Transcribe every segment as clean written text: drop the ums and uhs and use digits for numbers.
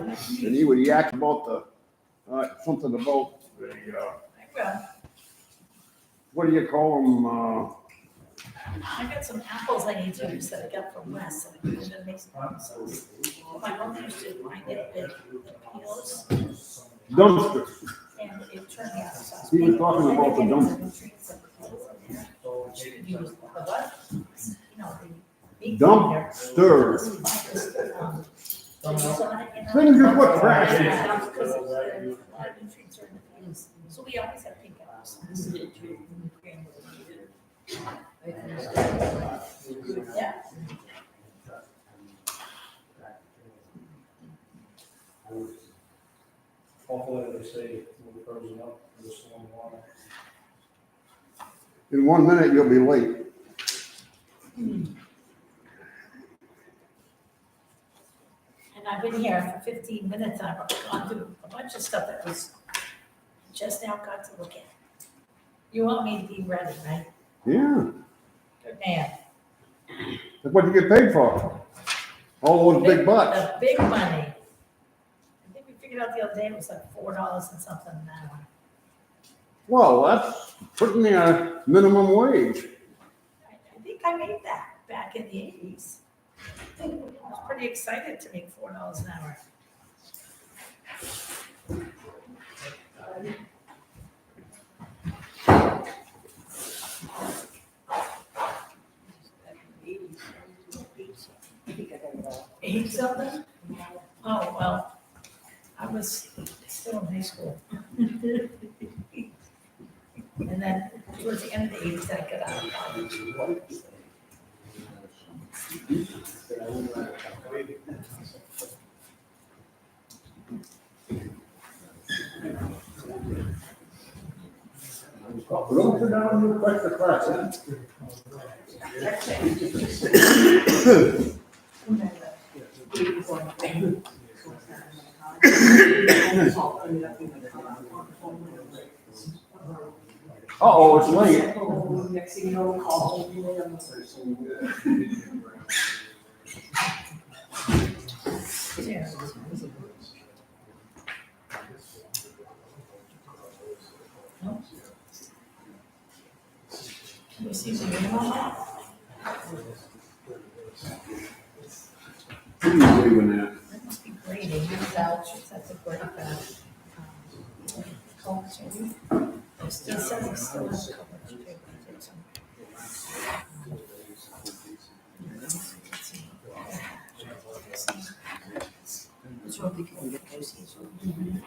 And he would yak about something about what do you call them? I got some apples I need to use that I got from Wes, and I'm gonna make some sauce. My mom used to grind it with the peels, Dumpsters. and it turned out sauce. He was talking about the dumpsters. Use the what? No, the meat Dumpster. Things you put trash in. Yeah, because a lot of nutrients are in the peels. So we always have pink apples. Yeah. Hopefully they say we're frozen up for the storm water. In 1 minute, you'll be late. And I've been here for 15 minutes, and I've gone through a bunch of stuff that was just now got to look at. You want me to be ready, right? Yeah. Good man. That's what you get paid for. All those big bucks. The big money. I think we figured out the other day it was like $4 and something an hour. Well, that's pretty minimum wage. I think I made that back in the 80s. I was pretty excited to make $4 an hour. Eight something? Oh, well, I was still in high school. And then towards the end of the 80s, I got out of college. Don't sit down and press the class, huh? Uh-oh, it's late. Next thing you know, call. Yeah. No? Can you see the name on that? What are you doing there? That must be grading, vouchers, that's a great culture. It says it's still has coverage too, but it's it's really good negotiation.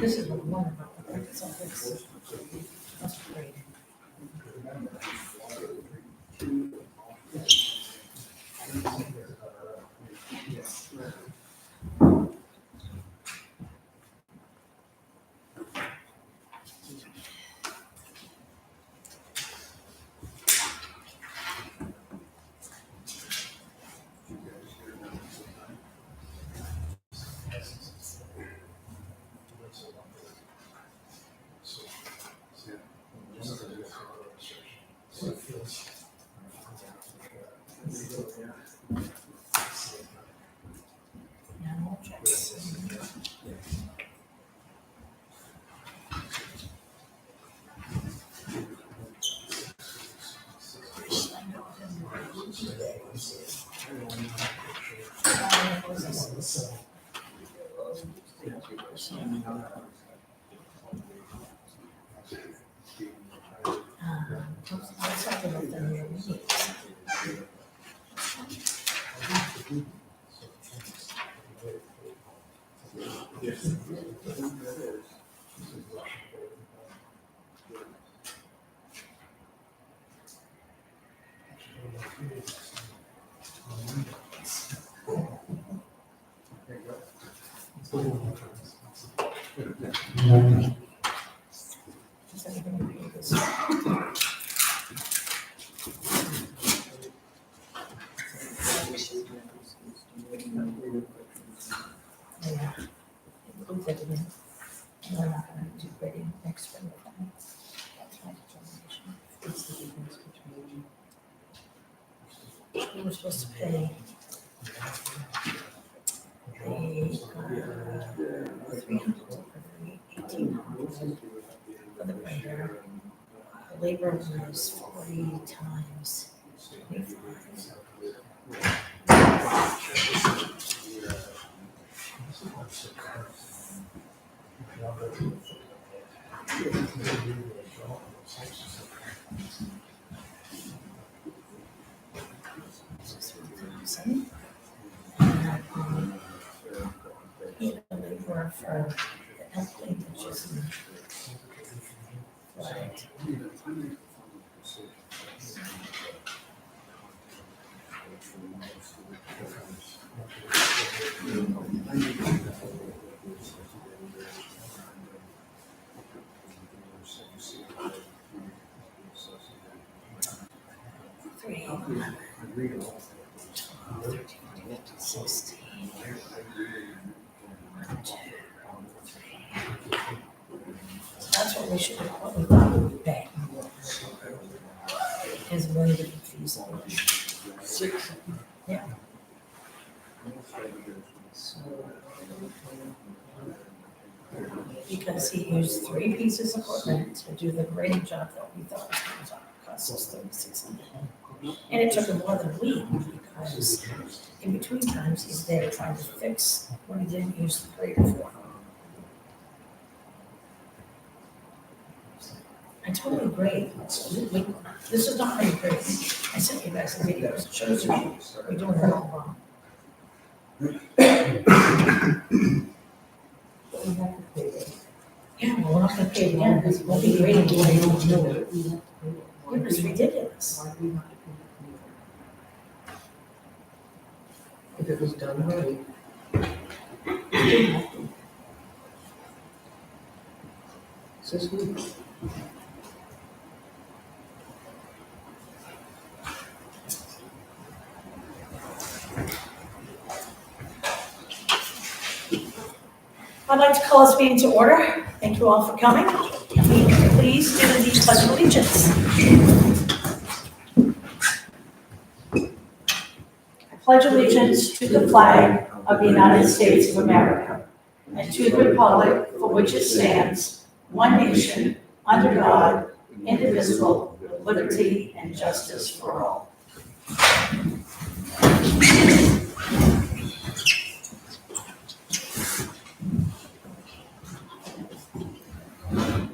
This is one about the purpose of this. That's great. Animal checks. Let's have a look at your meetings. Is everything okay with this? Yeah. Includes everything. And we're not gonna do grading next spring. That's my determination. What's the difference between? We were supposed to pay $318 for the grader. Labor was 40 times 25. You know, they were for the airplane, which is right. Three, 16. 1, 2, 3. That's what we should, what we thought we would pay. Is a million different fees. 6. Yeah. So. Because he used 3 pieces of equipment to do the grading job that we thought was going to cost us $3,600. And it took him more than a week because in between times he's there trying to fix what he didn't use the grader for. I totally agree. This is not very great. I sent you guys the videos. It shows you we're doing it all wrong. But we have to pay it. Yeah, well, we're not gonna pay it again because it won't be graded the way you want to do it. We have to pay it. Why It was do we- ridiculous. Why do we have to pay it? If it was done right. we didn't have to. Says who? I'd like to call this meeting to order. Thank you all for coming. Please do the pledge of allegiance. I pledge allegiance to the flag of the United States of America and to the republic for which it stands, one nation, under God, indivisible, with liberty and justice for all.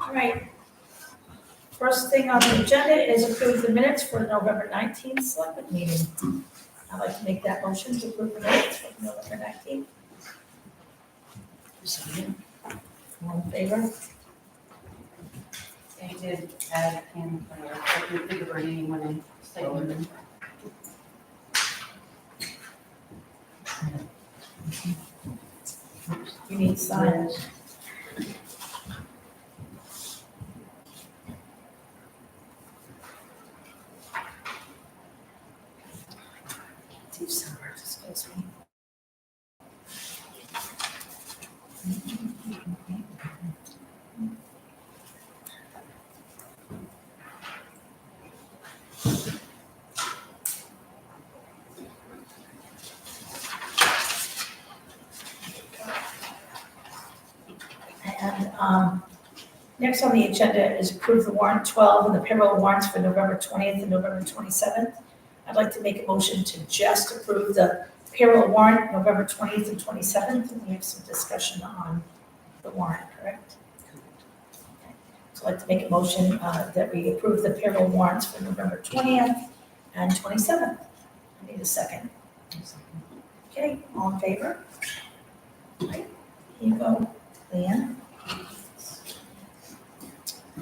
All right. First thing on the agenda is approve the minutes for the November 19th Selectmen meeting. I'd like to make that motion to approve the minutes for November 19th. All in favor? They did add in, I can think of her name when I say them. You need signs. Do summer, excuse me. And next on the agenda is approve the warrant 12 and the payroll warrants for November 20th and November 27th. I'd like to make a motion to just approve the payroll warrant November 20th and 27th, and we have some discussion on the warrant, correct? Okay. So I'd like to make a motion that we approve the payroll warrants for November 20th and 27th. I need a second. Okay, all in favor? All right, here you go, Leanne.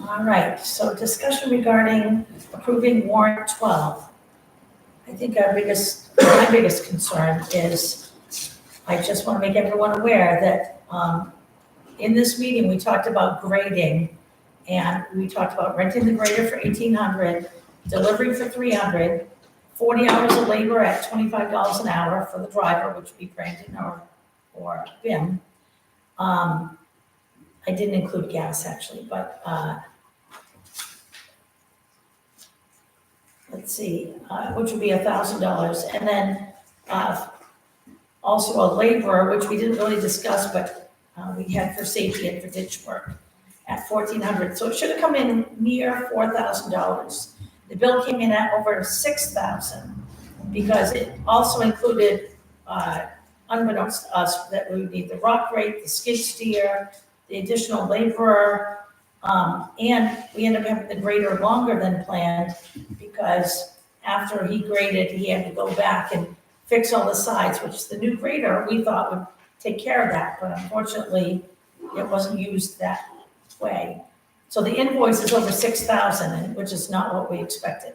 All right, so discussion regarding approving warrant 12. I think my biggest concern is, I just want to make everyone aware that in this meeting, we talked about grading, and we talked about renting the grader for $1,800, delivering for $300, 40 hours of labor at $25 an hour for the driver, which would be Brandon or Bim, I didn't include gas actually, but, let's see, which would be $1,000. And then, also a laborer, which we didn't really discuss, but, we had for safety and for ditch work at $1,400. So it should have come in near $4,000. The bill came in at over $6,000 because it also included, unbeknownst to us, that we would need the rock rake, the skid steer, the additional laborer, and we ended up having the grader longer than planned because after he graded, he had to go back and fix all the sides, which the new grader we thought would take care of that, but unfortunately, it wasn't used that way. So the invoice is over $6,000, which is not what we expected.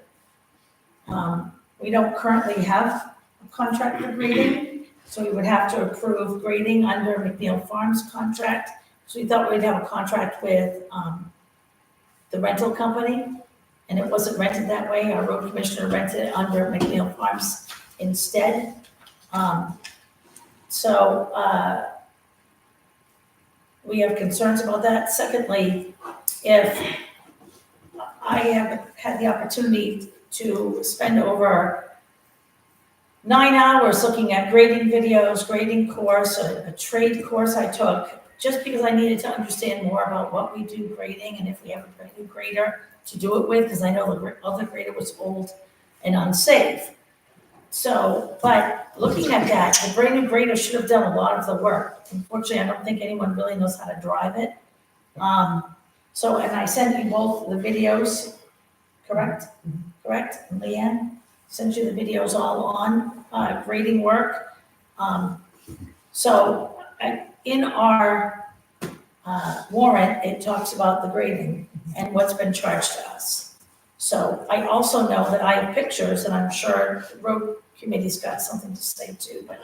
We don't currently have a contract for grading, so we would have to approve grading under McNeil Farms contract. So we thought we'd have a contract with the rental company, and it wasn't rented that way. Our road commissioner rented it under McNeil Farms instead. We have concerns about that. Secondly, if I have had the opportunity to spend over 9 hours looking at grading videos, grading course, a trade course I took, just because I needed to understand more about what we do grading and if we have a new grader to do it with, because I know the other grader was old and unsafe. So, but looking at that, the brand new grader should have done a lot of the work. Unfortunately, I don't think anyone really knows how to drive it. And I sent you both the videos, correct? Correct? And Leanne, sent you the videos all on grading work. In our warrant, it talks about the grading and what's been charged to us. So I also know that I have pictures, and I'm sure the road committee's got something to say too, but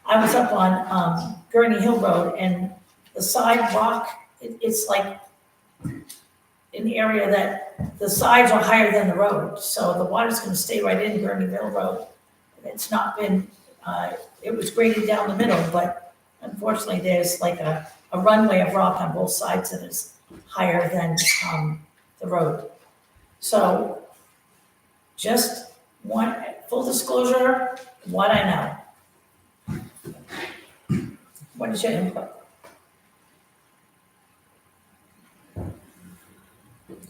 I was up on Gurney Hill Road, and the sidewalk, it's like an area that the sides are higher than the road, so the water's gonna stay right in Gurney Hill Road. It's not been, it was graded down the middle, but unfortunately, there's like a runway of rock on both sides that is higher than the road. So just want full disclosure, what I know. What is your input?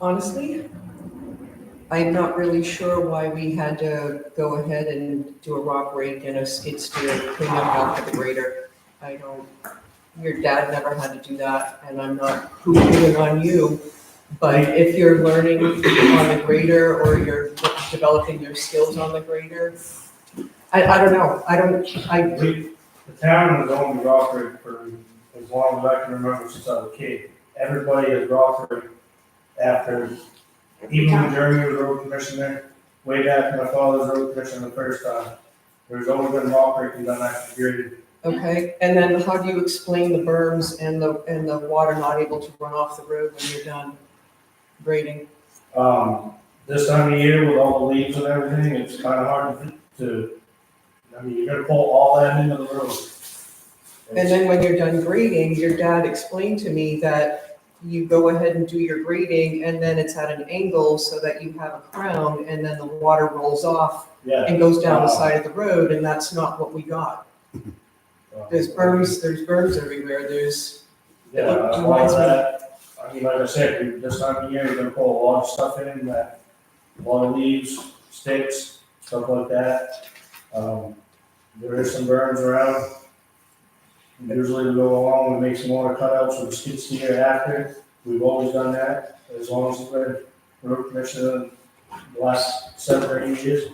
Honestly, I'm not really sure why we had to go ahead and do a rock rake and a skid steer clean up after the grader. Your dad never had to do that, and I'm not poo-pooing on you. But if you're learning on the grader or you're developing your skills on the grader, I don't know. The town has owned the rock rake for as long as I can remember since I was a kid. Everybody has rock rake after, even when Jeremy was road commissioner, way back when my father was road commissioner the first time. There's always been rock raking done after grading. Okay, and then how do you explain the berms and the water not able to run off the road when you're done grading? This time of year with all the leaves and everything, it's kind of hard to, you're gonna pull all that into the road. And then when you're done grading, your dad explained to me that you go ahead and do your grading and then it's at an angle so that you have a crown and then the water rolls off Yeah. and goes down the side of the road, and that's not what we got. There's berms everywhere, Yeah, a lot of that, like I said, this time of year, we're gonna pull a lot of stuff in, a lot of leaves, sticks, stuff like that. There is some berms around. Usually we go along and make some more cutouts with the skid steer after. We've always done that, as long as we've been road commissioner the last 7 or 8 years.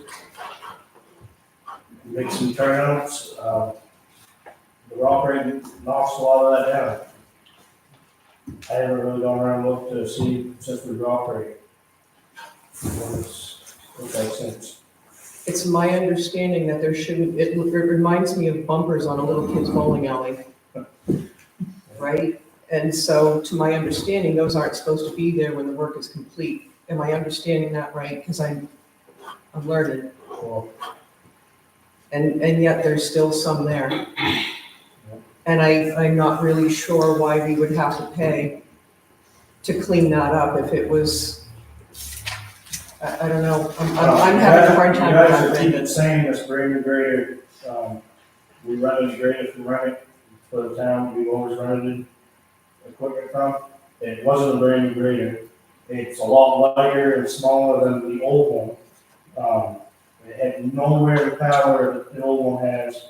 Make some turnouts, the rock rake knocks a lot of that down. I haven't really gone around and looked to see since we rock rake. What's that since? It's my understanding that there shouldn't, it reminds me of bumpers on a little kid's bowling alley. Right? And so to my understanding, those aren't supposed to be there when the work is complete. Am I understanding that right? Because I'm learning. Well, And yet there's still some there. And I'm not really sure why we would have to pay to clean that up if it was, I don't know, I'm having a hard time You guys are remembering keeping saying this brand new grader, we rented a grader from Remick for the town, we've always rented equipment from. It wasn't a brand new grader. It's a lot lighter and smaller than the old one. It had nowhere the power that the old one has.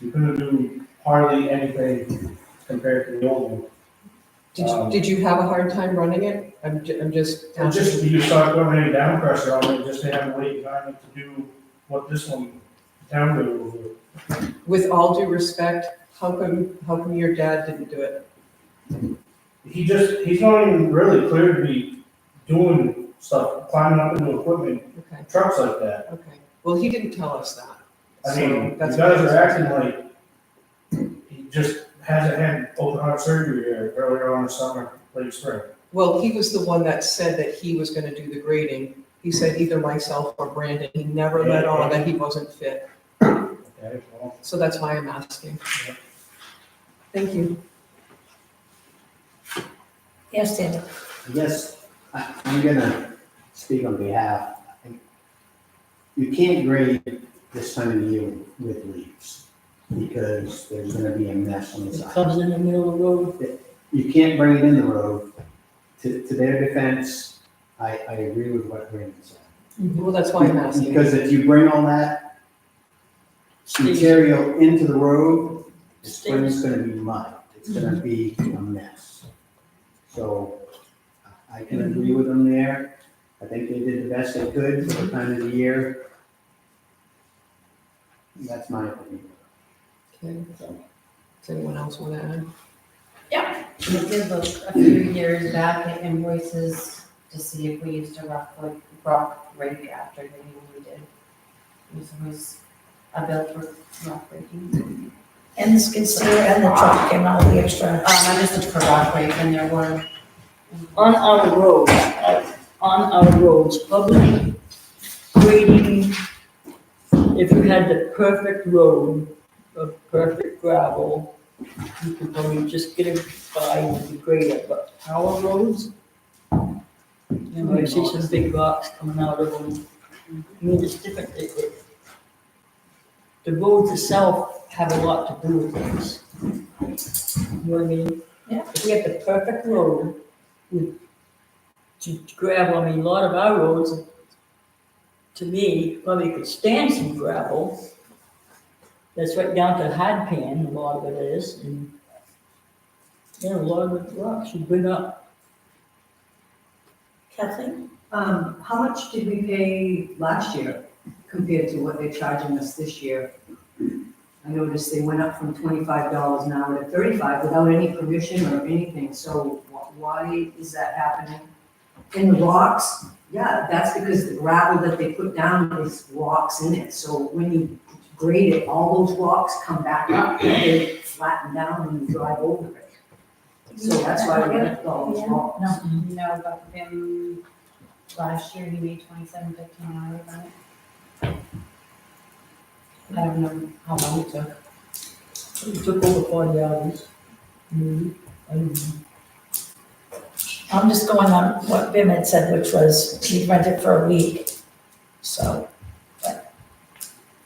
You couldn't do hardly anything compared to the old one. Did you have a hard time running it? I'm just And just, you start putting any down pressure on it, just to have a weight behind it to do what this one, town grader will do. with all due respect, how come your dad didn't do it? He's not even really clear to be doing stuff, climbing up into equipment, Okay, trucks like that. okay. Well, he didn't tell us that. I So mean, you that's guys what- are acting like he just hasn't had open heart surgery here earlier on in the summer, late spring. Well, he was the one that said that he was gonna do the grading. He said either myself or Brandon. He never let on that he wasn't fit. Okay, well, So that's why I'm asking. Yeah. Thank you. Yes, Daniel? I guess I'm gonna speak on behalf. You can't grade this time of year with leaves because there's gonna be a mess on the It side. comes in the middle of the road. You can't bring it in the road. To their defense, I agree with what Brandon said. Well, that's why I'm asking. Because if you bring all that material into the road, the spring's gonna be mud. It's gonna be a mess. So I can agree with them there. I think they did the best they could for the time of the year. That's my opinion. Okay. Does anyone else want to add? We did look a few years back at invoices to see if we used a rock rake after the year we did. It was a bill for rock raking. And the skid steer and the truck and all the extra. I just looked for rock rake and there were. On our roads, public grading, if you had the perfect road, of perfect gravel, you could probably just get it by with the grader, but our roads, you know, I see some big rocks coming out of them. I mean, it's different, the roads itself have a lot to do with things. You know what I mean? Yeah. If we have the perfect road with to gravel, I mean, a lot of our roads, to me, probably could stand some gravel. That's right down to hard pan, a lot of it is, and, you know, a lot of the rocks you bring up. Kathleen? How much did we pay last year compared to what they're charging us this year? I noticed they went up from $25 an hour to $35 without any permission or anything, so why is that happening? In the rocks, yeah, that's because the gravel that they put down is rocks in it, so when you grade it, all those rocks come back up, and they flatten down and you drive over it. So that's why we have all those rocks. No, but then last year he made $27.50 an hour on it. I don't know how long it took. It took over 40 hours. Maybe. I don't know. I'm just going on what Bim had said, which was he'd rent it for a week. So, but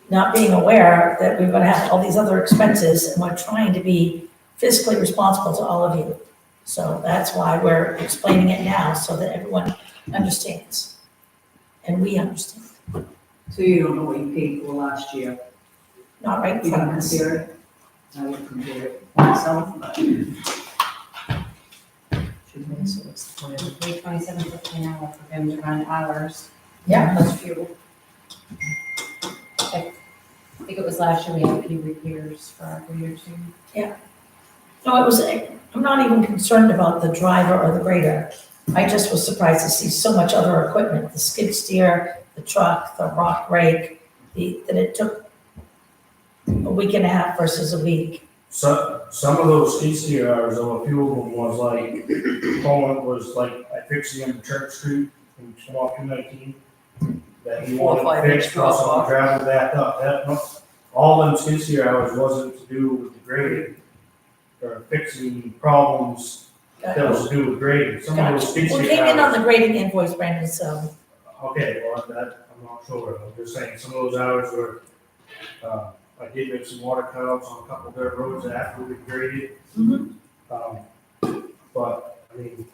not being aware that we're gonna have all these other expenses and we're trying to be fiscally responsible to all of you. So that's why we're explaining it now so that everyone understands. And we understand, So you don't know what you paid for last year? not right in You front can of us. compare it? I would compare it myself, but. So what's the plan? We paid $27.50 an hour for him to run hours. Yeah. Plus fuel. I think it was last year we had a few repairs for our grader too. No, it was, I'm not even concerned about the driver or the grader. I just was surprised to see so much other equipment, the skid steer, the truck, the rock rake, that it took a week and a half versus a week. Some of those skid steer hours, though, a few of them was like, Colin was like, I fixed the end of Church Street from 219. That he 4 or 5 wanted inch fixed, also drop off. traveled back up. All them skid steer hours wasn't to do with the grading. or fixing problems that was to do with grading. Some of those Gotcha. skid We steer came in on hours. the grading invoice, Brandon, so, Okay, well, that, I'm not sure, I'm just saying, some of those hours were, I did make some water cutouts on a couple of dirt roads after we graded. Mhm. But, I mean,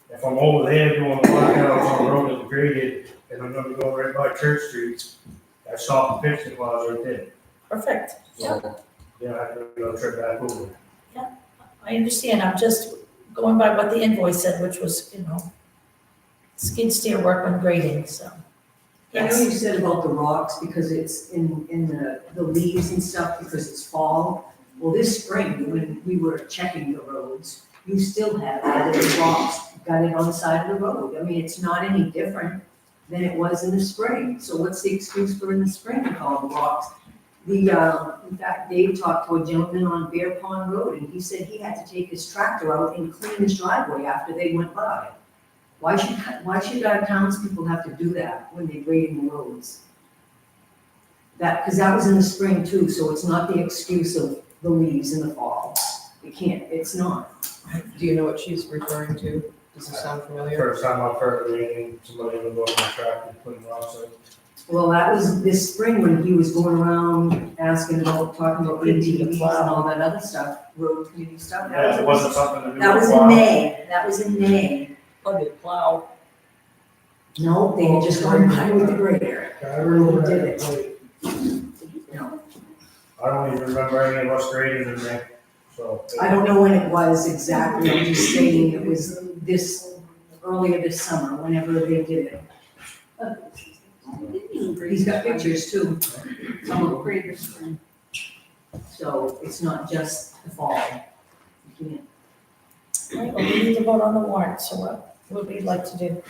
if I'm over there doing water cutouts on the road that we graded, and I'm gonna go right by Church Street, I stop and fix it while I was right there. perfect. So, yeah, I have to go trip back over. I understand, I'm just going by what the invoice said, which was, skid steer work on grading, so. I know Yes, you said about the rocks because it's in the leaves and stuff because it's fall. Well, this spring, when we were checking the roads, you still had added rocks gutted on the side of the road. I mean, it's not any different than it was in the spring. So what's the excuse for in the spring to call them rocks? In fact, Dave talked to a gentleman on Bear Pond Road and he said he had to take his tractor out and clean his driveway after they went by. Why should our townspeople have to do that when they're grading the roads? Because that was in the spring too, so it's not the excuse of the leaves in the fall. It's not. Do you know what she's referring to? Does it sound familiar? First time I've heard of anything, somebody ever going on the track and putting rocks in. Well, that was this spring when he was going around talking about ATVs and all that other stuff, road community stuff. Yeah, it wasn't something to do with. That was in plow. May. That was in May. Oh, they plow. No, they had just gone by with the grader. I remember Did that. it. No, I don't even remember any of us grading in there, so. I don't know when it was exactly. I'm just saying it was earlier this summer, whenever they did it. He's got pictures too. Some of them. So it's not just the fall. You can't. all right, well, we need to vote on the warrant, so what would we like to do?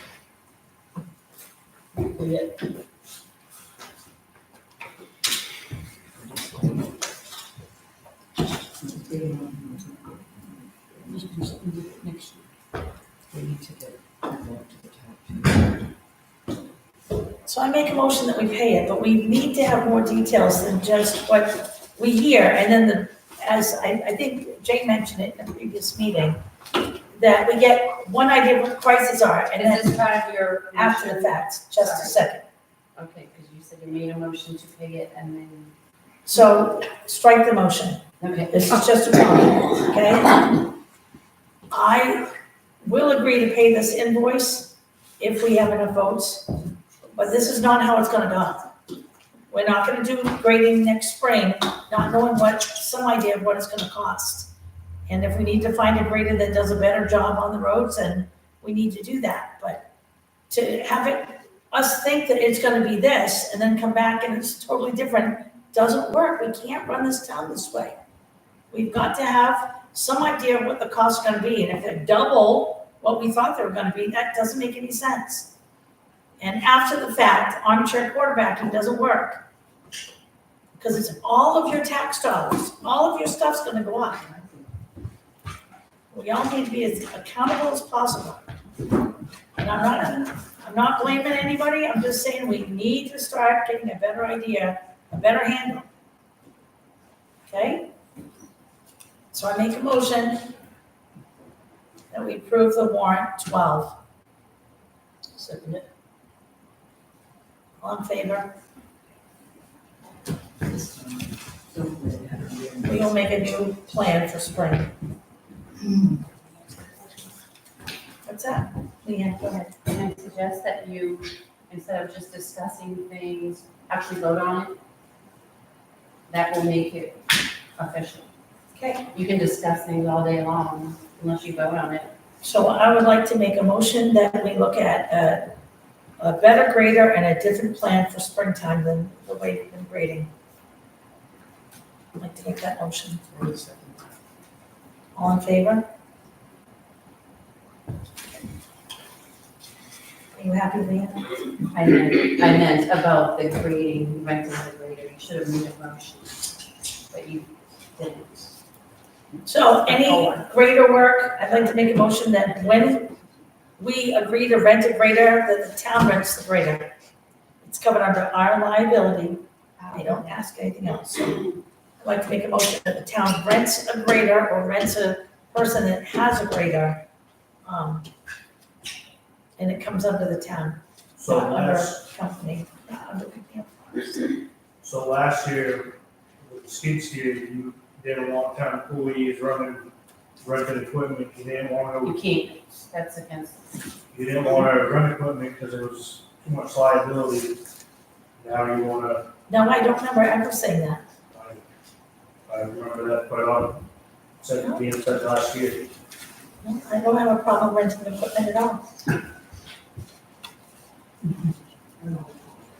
We need to get more to the top. So I make a motion that we pay it, but we need to have more details than just what we hear, and then as I think Jay mentioned it in a previous meeting, that we get one idea of what the prices are, and Is then this part of your? after the motion? fact, just a second. Okay, because you said you made a motion to pay it and then, So strike the motion. okay. This is just a comment, okay? I will agree to pay this invoice if we have enough votes, but this is not how it's gonna go. We're not gonna do grading next spring, not knowing some idea of what it's gonna cost. And if we need to find a grader that does a better job on the roads, then we need to do that. But to have us think that it's gonna be this and then come back and it's totally different, doesn't work. We can't run this town this way. We've got to have some idea of what the costs are gonna be, and if they're double what we thought they were gonna be, that doesn't make any sense. And after the fact, armchair quarterbacking doesn't work. Because it's all of your tax dollars, all of your stuff's gonna go up. We all need to be as accountable as possible. And I'm not blaming anybody, I'm just saying we need to start getting a better idea, a better handle. Okay? So I make a motion that we approve the warrant 12. Second it. All in favor? We will make a new plan for spring. What's that? Leanne, go ahead. Can I suggest that you, instead of just discussing things, actually vote on it? That will make it official. Okay, You can discuss things all day long unless you vote on it. so I would like to make a motion that we look at a better grader and a different plan for springtime than the way we've been grading. I'd like to make that motion. All in favor? Are you happy, Leanne? I meant about the grading, renting the grader. You should have made a motion, but you didn't. So any grader work, I'd like to make a motion that when we agree to rent a grader, that the town rents the grader. It's covered under our liability. They don't ask anything else. So I'd like to make a motion that the town rents a grader or rents a person that has a grader. And it comes under the town, So not under last, a company, not under McNeil Farms. so last year, with the skid steer, you didn't want town employees renting equipment, you didn't want You to, can't, that's against, you didn't want to rent equipment because it was too much liability. Now you want to, No, I don't remember ever saying that. I remember that quite often, said, being said last year. No, I don't have a problem renting equipment at all.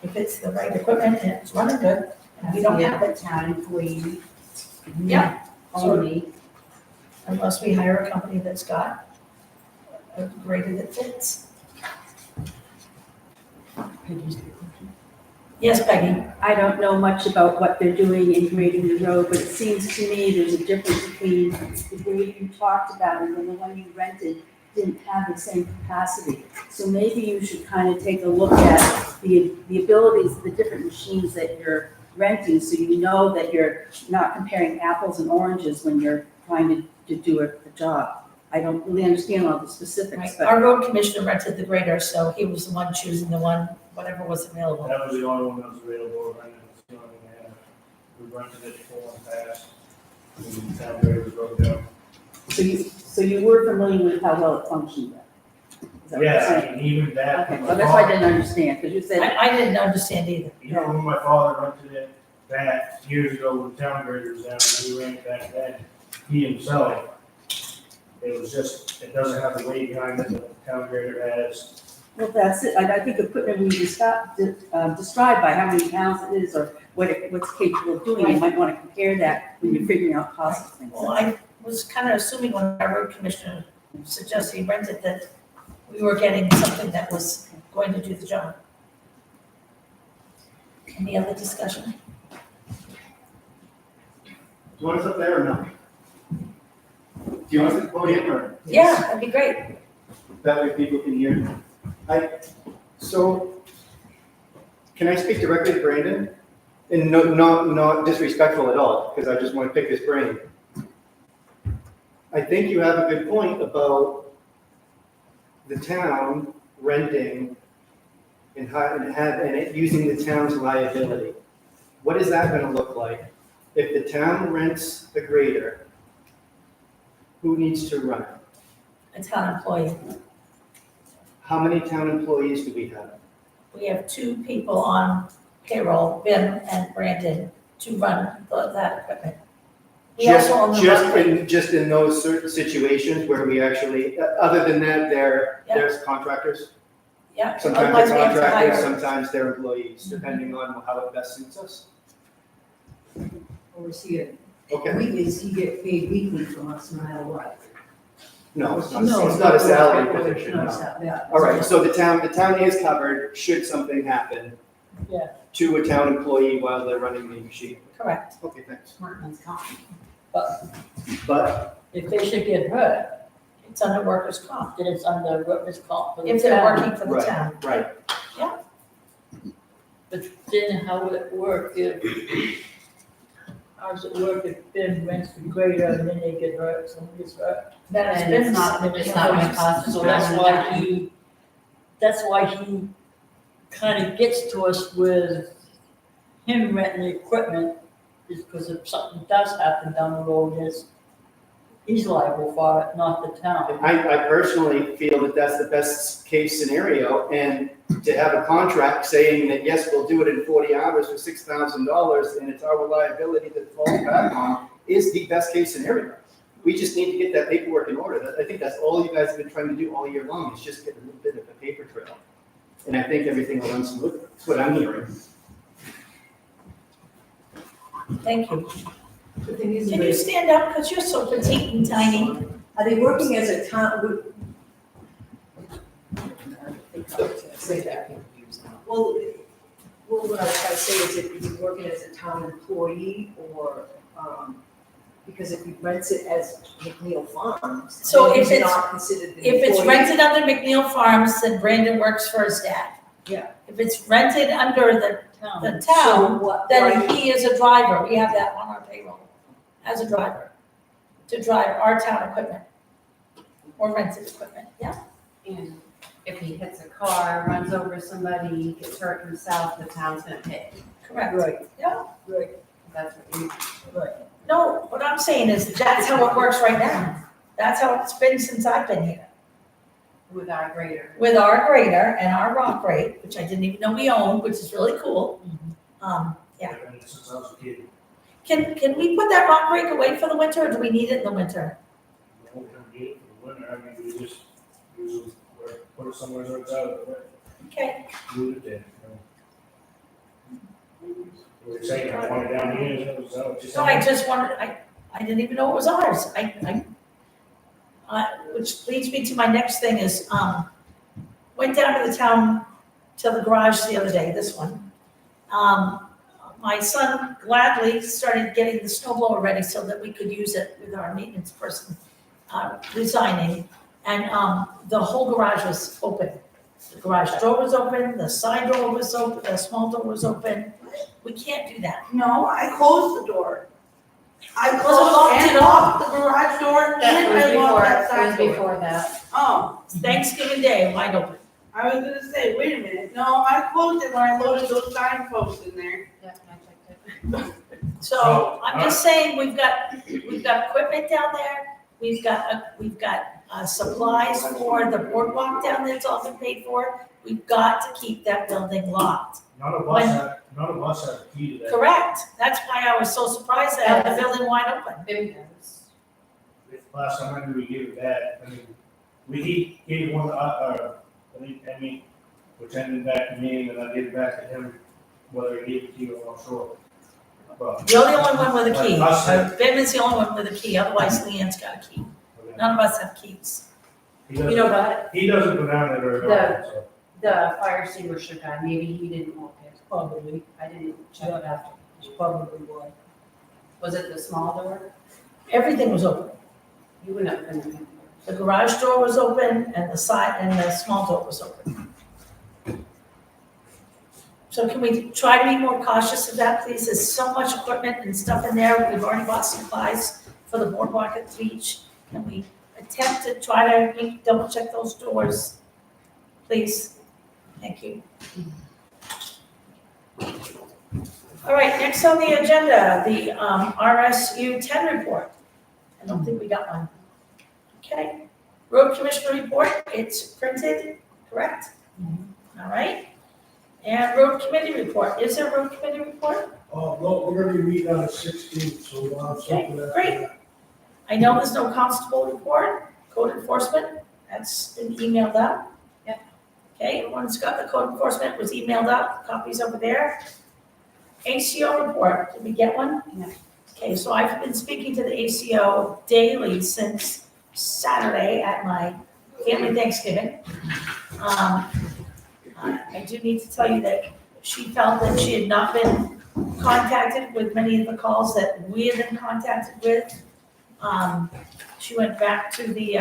If it's the right equipment and it's running good, and we don't have it, town employee. Yeah. Only. unless we hire a company that's got a grader that fits. Yes, Peggy? I don't know much about what they're doing in grading the road, but it seems to me there's a difference between the grade you talked about and then the one you rented didn't have the same capacity. So maybe you should kind of take a look at the abilities of the different machines that you're renting, so you know that you're not comparing apples and oranges when you're trying to do a job. I don't really understand all the Right. specifics, but Our road commissioner rented the grader, so he was the one choosing the one, whatever was available. That was the only one that was available, and it's the only one we had. We rented it for and past, and town grader was broke down. so you were familiar with how well it functioned then? Is that what you're Yeah, saying? I mean, even that. Okay, my well, that's why I father- didn't understand, because you said, I didn't understand either. You know, when my father rented it back years ago when town grader was down, and he ran it back then, he himself. It was just, it doesn't have the weight behind it that the town grader has. well, that's it, I think equipment we described by how many pounds it is, or what's capable of doing, you might want to compare that when you're figuring out costs of things. Well, I was kind of assuming when our road commissioner suggested he rented that we were getting something that was going to do the job. Any other discussion? Do you want us up there or no? Do you want us to quote him or? Yeah, that'd be great. That way people can hear. So, can I speak directly to Brandon? And not disrespectful at all, because I just want to pick his brain. I think you have a good point about the town renting and it using the town's liability. What is that gonna look like? If the town rents a grader, who needs to run it? A town employee. How many town employees do we have? We have two people on payroll, Ben and Brandon, to run that equipment. We also own the road. Just in those certain situations where we actually, other than that, there's contractors? Yeah, Sometimes otherwise they're we have to contractors, hire. sometimes they're employees, depending on how it best suits us. Or is he, Okay, is he get paid weekly from us no matter what? no, it's not, No, it's not a salary no, position, no, no. it's not that. All right, so the town is covered should something happen Yeah. to a town employee while they're running the machine. Correct. Okay, thanks. Workman's comp. But If they should get hurt, It's under workers' comp, then it's under workers' comp for the if they're town. working for the Right. town. right, But then how would it work how does it work if Ben rents the grader and then they get hurt, someone gets hurt? That has And been. it's not gonna cost us So more that's why he kind of gets to us with him renting the equipment, is because if something does happen down the road, he's liable for it, not the town. I personally feel that that's the best case scenario, and to have a contract saying that, yes, we'll do it in 40 hours for $6,000, and it's our liability that falls back on, is the best case scenario. We just need to get that paperwork in order. I think that's all you guys have been trying to do all year long, is just get a little bit of a paper trail. And I think everything will run smoothly. That's what I'm hearing. Thank you. The thing is, Can you stand up, because you're so petite and tiny? are they working as a town, Say that. well, what I was trying to say is if he's working as a town employee or, because if he rents it as McNeil Farms. So then if he's it's- not considered the If it's employee. rented under McNeil Farms, then Brandon works for his dad. Yeah. If it's rented under the Town. town, So what, then why- he is a driver. We have that on our payroll. as a driver to drive our town equipment or rented equipment, yeah? And if he hits a car, runs over somebody, gets hurt himself, the town's gonna pay. Correct. Right, Yeah, right, That's what you, right. no, what I'm saying is that's how it works right now. That's how it's been since I've been here. with our grader. With our grader and our rock rake, which I didn't even know we owned, which is really cool. Yeah. I've been since I was a kid. Can we put that rock rake away for the winter, or do we need it in the winter? We don't need it for the winter, I mean, we just use it, put it somewhere where it's out of the way. Okay, Move it there, you know. We're saying, I want it down here, so it's out, just. so I just wanted, I didn't even know it was ours. Which leads me to my next thing is, went down to the town, to the garage the other day, this one. My son gladly started getting the snow blower ready so that we could use it with our maintenance person resigning. And the whole garage was open. The garage door was open, the side door was open, the small door was open. We can't do that. No, I closed the door. I Was it closed locked and it locked the garage door That and was I locked that before, it side was door. before that. Oh, Thanksgiving Day, wide open. I was gonna say, wait a minute, no, I closed it when I loaded those signposts in there. Yep, I checked it. So I'm just saying, we've got equipment down there. We've got supplies for the boardwalk down there, it's all been paid for. We've got to keep that building locked. None of us have a key to that. Correct. That's why I was so surprised to have the building wide open. Bim knows. If last time I knew we gave it back, I mean, we gave one, I think, Emmy, which ended back to me, and then I gave it back to him, whether he gave it to you, I'm not sure. But, You're the only one with a key. Us, yeah. Ben is the only one with a key, otherwise Leanne's got a key. None of us have keys. he You doesn't, know what? he doesn't go down there very often, so. The fire extinguisher guy, maybe he didn't lock it. Probably, I didn't check it after. it's probably why. Was it the small door? Everything was open. You wouldn't have been. The garage door was open and the side, and the small door was open. So can we try to be more cautious of that, please? There's so much equipment and stuff in there. We've already bought supplies for the boardwalk at the beach. Can we attempt to try to double check those doors? Please, thank you. All right, next on the agenda, the RSU 10 report. I don't think we got one. Okay, road commissioner report, it's printed, correct? All right. And road committee report, is there a road committee report? No, we're gonna be meeting on the 16th, so we'll have something. Okay, great. I know there's no constable report, code enforcement, that's been emailed out. Yep. Okay, everyone's got the code enforcement, was emailed out, copies over there. ACO report, did we get one? No. Okay, so I've been speaking to the ACO daily since Saturday at my family Thanksgiving. I do need to tell you that she felt that she had not been contacted with many of the calls that we had been contacted with. She went back to the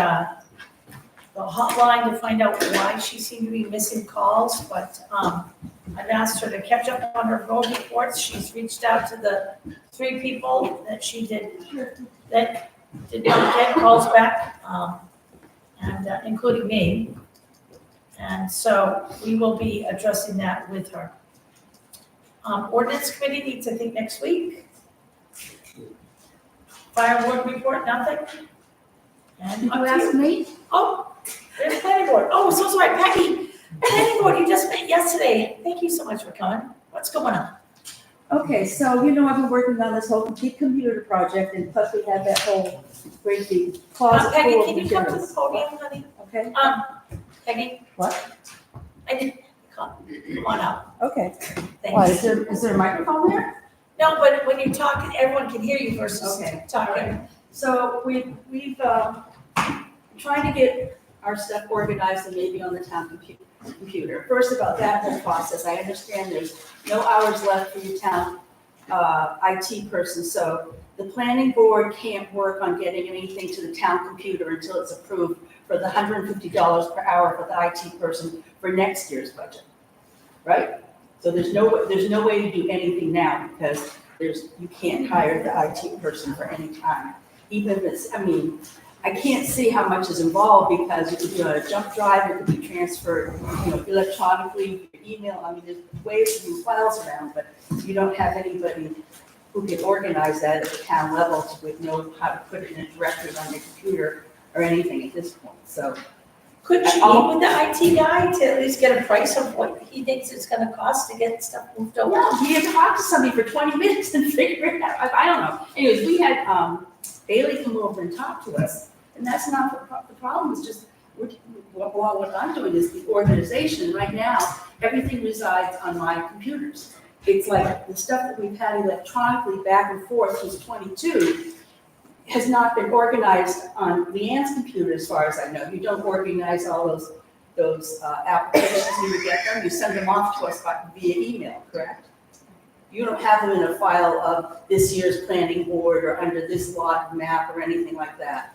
hotline to find out why she seemed to be missing calls, but I've asked her to catch up on her road reports. She's reached out to the 3 people that that did not get calls back, and including me. And so we will be addressing that with her. Ordinance committee meets, I think, next week. Fire board report, nothing. And Did up you to ask me? Oh, there's planning board. Oh, so sorry, Peggy. Planning board, you just met yesterday. Thank you so much for coming. What's going on? Okay, so you know I've been working on this whole complete computer project, and plus we have that whole great big closet Peggy, full of can you come to the materials. podium, honey? Okay, Peggy? What? I didn't, come on up. okay. Thanks. Is there a microphone there? No, but when you talk, everyone can hear you versus Okay. talking. So we've trying to get our stuff organized and maybe on the town computer. First, about that whole process, I understand there's no hours left for your town IT person, so the planning board can't work on getting anything to the town computer until it's approved for the $150 per hour for the IT person for next year's budget, right? So there's no way to do anything now because you can't hire the IT person for any time. Even if it's, I mean, I can't see how much is involved because it could be on a jump drive, it could be transferred, electronically, email. I mean, there's ways to move files around, but you don't have anybody who can organize that at the town level to know how to put it in a directory on their computer or anything at this point, so. Could you meet with the IT guy to at least get a price of what he thinks it's gonna cost to get stuff moved over? No, you have to talk to somebody for 20 minutes and figure it out. I don't know. Anyways, we had Bailey come over and talk to us, and that's not the problem. It's just what I'm doing is the organization. Right now, everything resides on my computers. It's like the stuff that we've had electronically back and forth since 22 has not been organized on Leanne's computer, as far as I know. You don't organize all those applications when you get them. You send them off to us via email, correct? You don't have them in a file of this year's planning board or under this lot map or anything like that?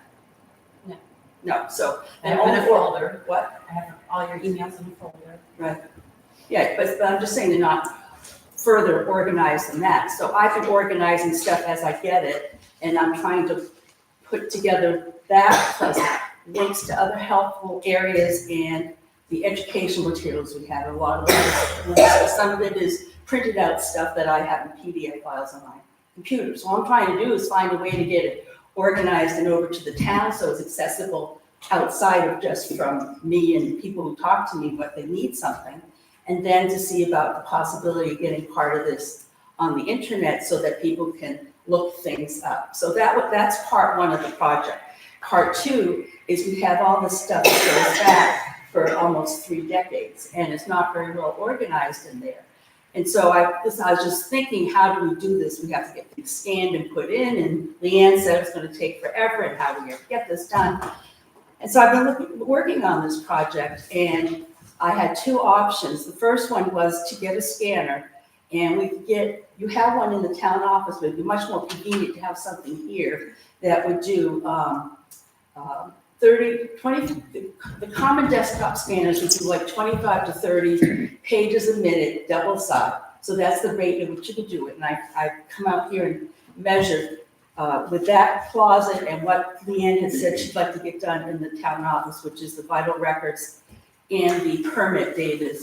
No. No, so. I have it in a folder. What? I have all your emails in a folder. Right. Yeah, but I'm just saying they're not further organized than that. So I've been organizing stuff as I get it, and I'm trying to put together that plus links to other helpful areas and the educational materials we have. A lot of it, some of it is printed out stuff that I have in PDF files on my computer. So all I'm trying to do is find a way to get it organized and over to the town so it's accessible outside of just from me and people who talk to me what they need something. And then to see about the possibility of getting part of this on the internet so that people can look things up. So that's part one of the project. Part two is we have all this stuff that goes back for almost 3 decades, and it's not very well organized in there. And so I was just thinking, how do we do this? We have to get things scanned and put in, and Leanne said it's going to take forever, and how do we ever get this done? And so I've been working on this project, and I had 2 options. The first one was to get a scanner, and you have one in the town office, but it'd be much more convenient to have something here that would do 20, the common desktop scanners would do like 25 to 30 pages a minute, double side. So that's the rate at which you can do it. And I've come out here and measured with that closet and what Leanne had said she'd like to get done in the town office, which is the vital records and the permit data,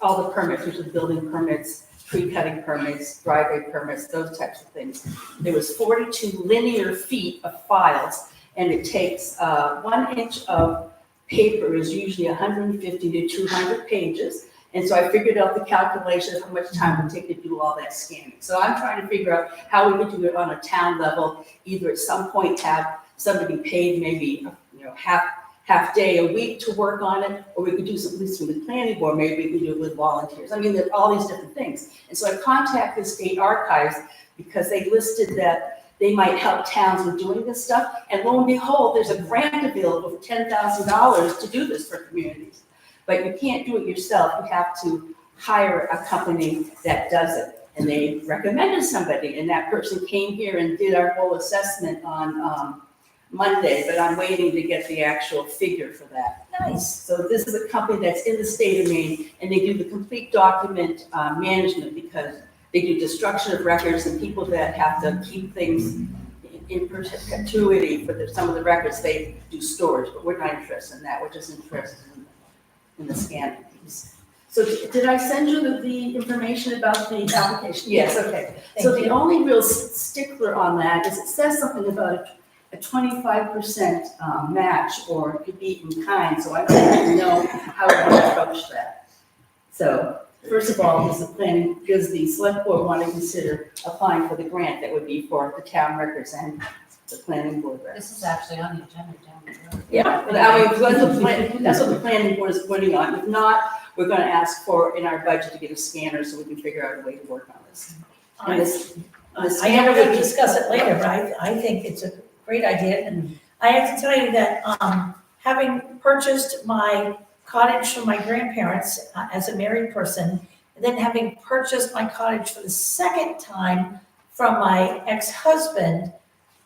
all the permits, which is building permits, tree cutting permits, driveway permits, those types of things. There was 42 linear feet of files, and it takes 1 inch of paper is usually 150 to 200 pages. And so I figured out the calculation of how much time it would take to do all that scanning. So I'm trying to figure out how we would do it on a town level, either at some point have somebody paid maybe half day a week to work on it, or we could do some, at least from the planning board, maybe we could do it with volunteers. I mean, there are all these different things. And so I contacted the state archives because they listed that they might help towns with doing this stuff. And lo and behold, there's a grant available for $10,000 to do this for communities. But you can't do it yourself. You have to hire a company that does it. And they recommended somebody, and that person came here and did our whole assessment on Monday, but I'm waiting to get the actual figure for that. Nice. So this is a company that's in the state of Maine, and they do the complete document management because they do destruction of records, and people that have to keep things in perpetuity for some of the records, they do storage, but we're not interested in that. We're just interested in the scanning piece. So did I send you the information about the application? Yes, okay. So the only real stickler on that is it says something about a 25% match, or it could be in kind, so I don't really know how to approach that. So first of all, does the select board want to consider applying for the grant that would be for the town records and the planning board records? This is actually on the agenda down the road. Yeah, but I mean, that's what the planning board is putting on. If not, we're going to ask for in our budget to get a scanner so we can figure out a way to work on this. And this I know we're gonna discuss it later, but I think it's a great idea. And I have to tell you that having purchased my cottage from my grandparents as a married person, and then having purchased my cottage for the second time from my ex-husband,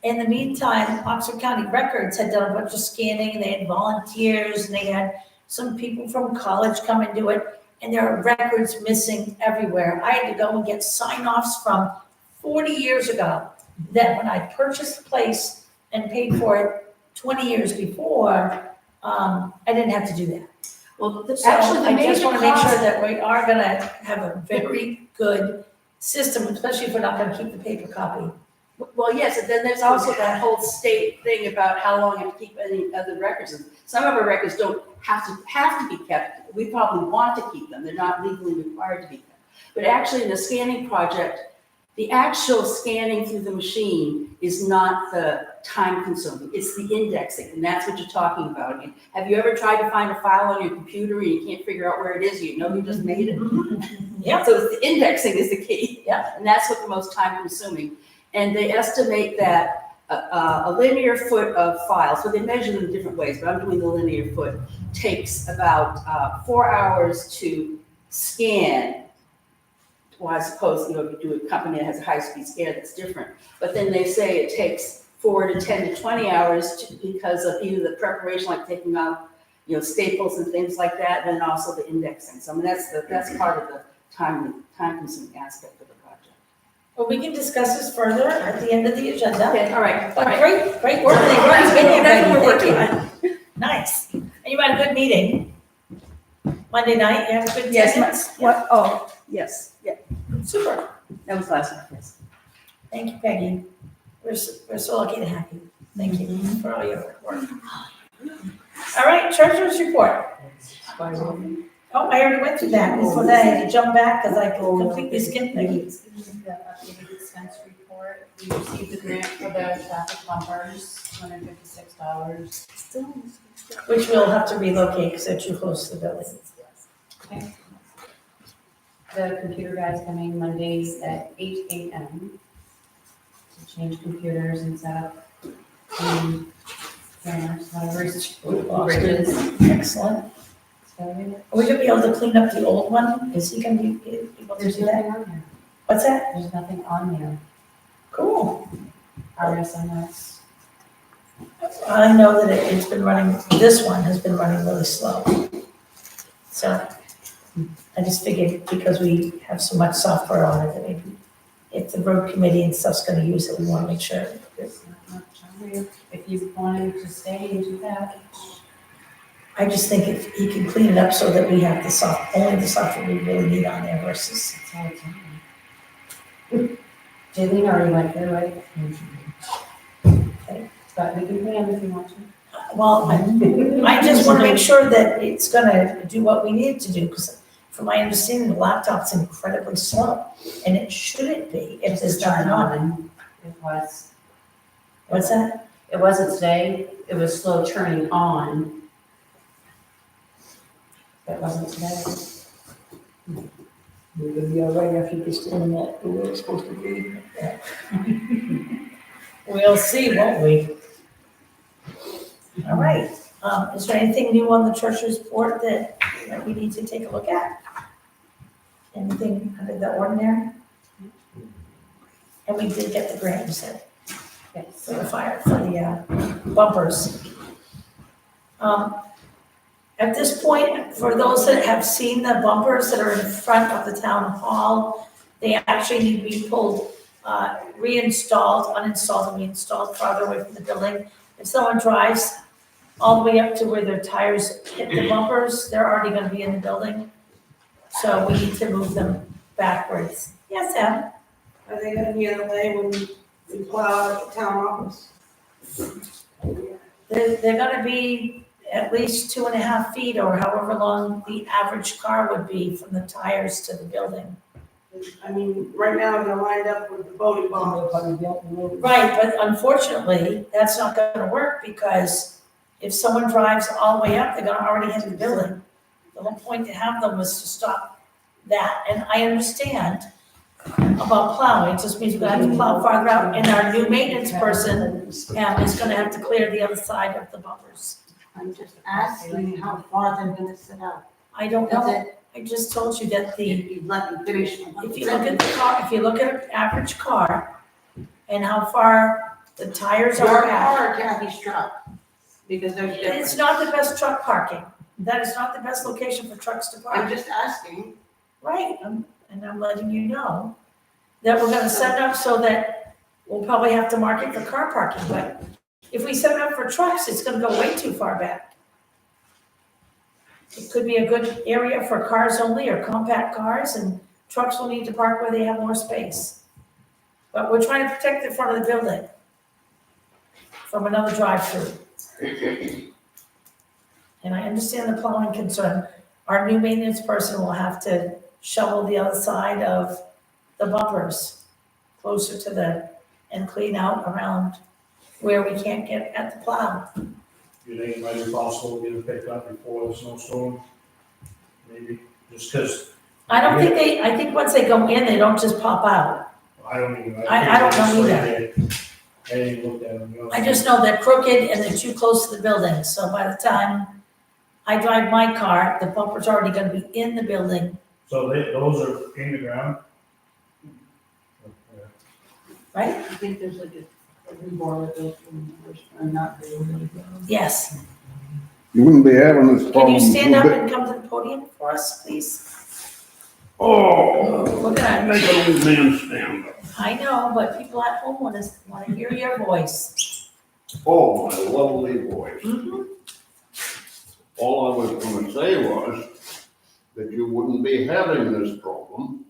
in the meantime, Oxford County Records had done a bunch of scanning, and they had volunteers, and they had some people from college come and do it, and there are records missing everywhere. I had to go and get sign-offs from 40 years ago, that when I purchased the place and paid for it 20 years before, I didn't have to do that. Well, So actually, the I just major want to make sure cost, that we are gonna have a very good system, especially if we're not gonna keep the paper copy. well, yes, and then there's also that whole state thing about how long you have to keep any other records. And some of our records don't have to be kept. We probably want to keep them. They're not legally required to be kept. But actually, in the scanning project, the actual scanning through the machine is not the time consuming, it's the indexing, and that's what you're talking about. I mean, have you ever tried to find a file on your computer and you can't figure out where it is, you know you just made it? Yeah. So it's the indexing is the key. Yeah. And that's what the most time consuming. And they estimate that a linear foot of files, so they measure them in different ways, but I'm doing the linear foot, takes about 4 hours to scan. Well, I suppose, you know, if you do a company that has a high-speed scan, that's different. But then they say it takes 4 to 10 to 20 hours because of either the preparation, like taking out, you know, staples and things like that, and then also the indexing. So I mean, that's part of the time-consuming aspect of the project. Well, we can discuss this further at the end of the agenda. Okay, all right. But great work. Everybody's been here, That's what we're Becky. working Thank you. Nice. And you had a good meeting. Monday night, you had a good Yes, attendance? what, oh, yes, yeah, Super. that was last night, yes. Thank you, Peggy. We're so lucky to have you. Thank you for all your work. All right, treasurer's report. Oh, I already went through that. Before that, I had to jump back because I completely skipped things. The updated expense report, we received the grant for the traffic bumpers, $256. Which we'll have to relocate because they're too close to the building. Okay. The computer guy's coming Mondays at 8 a.m. to change computers and set up cameras, whatever, bridges. Excellent. So Are we gonna be able to clean up the old one? Is he gonna be able to there's do that? nothing on there. What's that? There's nothing on there. Cool. RSMS. I know that it's been running, this one has been running really slow. So I just figured because we have so much software on it, that maybe if the road committee and stuff's gonna use it, we wanna make sure. There's not much on there. If you wanted to stay and do that. I just think if he can clean it up so that we have only the software we really need on there versus. That's all it's on. Jaylene already went there, right? Okay. But we can pay him if you want to. Well, I just wanna make sure that it's gonna do what we need it to do, because from my understanding, the laptop's incredibly slow, and it shouldn't be if there's nothing on it. It was. What's that? It wasn't today, it was slow turning on. It wasn't today. We're gonna be all right after this internet, the way it's supposed to be. We'll see, won't we? All right, is there anything new on the treasurer's report that we need to take a look at? Anything out of the ordinary? And we did get the grant, you said, Yes. for the fire, for the bumpers. At this point, for those that have seen the bumpers that are in front of the town hall, they actually need to be pulled, reinstalled, uninstalled and reinstalled farther away from the building. If someone drives all the way up to where their tires hit the bumpers, they're already gonna be in the building. So we need to move them backwards. Yes, Em? Are they gonna be in the way when we plow at the town office? They're gonna be at least 2.5 feet or however long the average car would be from the tires to the building. I mean, right now they're lined up with the boating bombs. Right, but unfortunately, that's not gonna work because if someone drives all the way up, they're gonna already hit the building. The whole point to have them was to stop that, and I understand about plowing, it just means we're gonna have to plow farther out, and our new maintenance person, is gonna have to clear the other side of the bumpers. I'm just asking how far they're gonna sit out. I don't know, I just told you that You let me finish. if you look at the car, if you look at an average car and how far the tires Your are back, car or Kathy's truck, because there's it's difference. not the best truck parking. That is not the best location for trucks to I'm park. just asking. Right, and I'm letting you know that we're gonna set it up so that we'll probably have to mark it for car parking, but if we set it up for trucks, it's gonna go way too far back. It could be a good area for cars only or compact cars, and trucks will need to park where they have more space. But we're trying to protect the front of the building from another drive-through. And I understand the plowing concern. Our new maintenance person will have to shovel the other side of the bumpers closer to and clean out around where we can't get at the plow. You think it might be possible to get it picked up before the snowstorm? Maybe, just because I don't think I think once they go in, they don't just pop out. I don't even. I don't know either. I didn't look at them. I just know they're crooked and they're too close to the building, so by the time I drive my car, the bumper's already gonna be in the building, So those are in the ground? right? I think there's like a rebar that goes from the first, I'm not really. Yes. You wouldn't be having this problem. Can you stand up with it. and come to the podium for us, please? Oh, Look at make that. an old man stand up. I know, but people at home wanna hear your voice. Oh, my lovely voice. Mhm. All I was gonna say was that you wouldn't be having this problem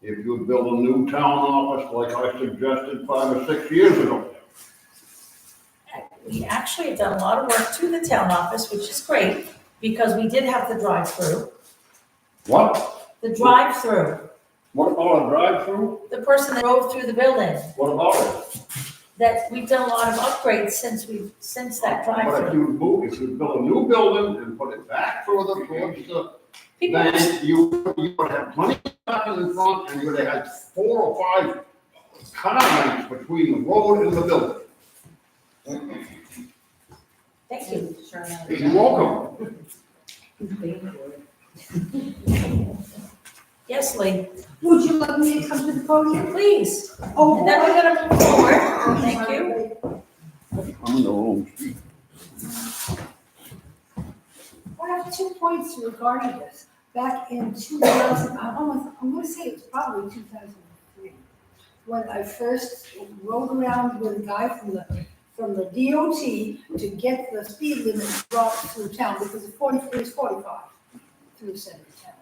if you'd built a new town office like I suggested 5 or 6 years ago. We actually have done a lot of work to the town office, which is great, because we did have the drive-through. What? The drive-through, What about a drive-through? the person that drove through the building, What about it? that we've done a lot of upgrades since that But if drive-through. if you built a new building and put it back further towards the People, bank, you would have plenty of parking in front, and you would have had 4 or 5 car lengths between the road and the building. thank you. Sure. You're welcome. Yes, Lee, Would you like me to come to the podium? please. Oh, And then we're gonna move forward. Thank you. I'm in the wrong. I have 2 points regarding this. Back in 2000, I'm gonna say it was probably 2003, when I first rode around with a guy from the DOT to get the speed limit dropped through town, because it was 45 through the center of town.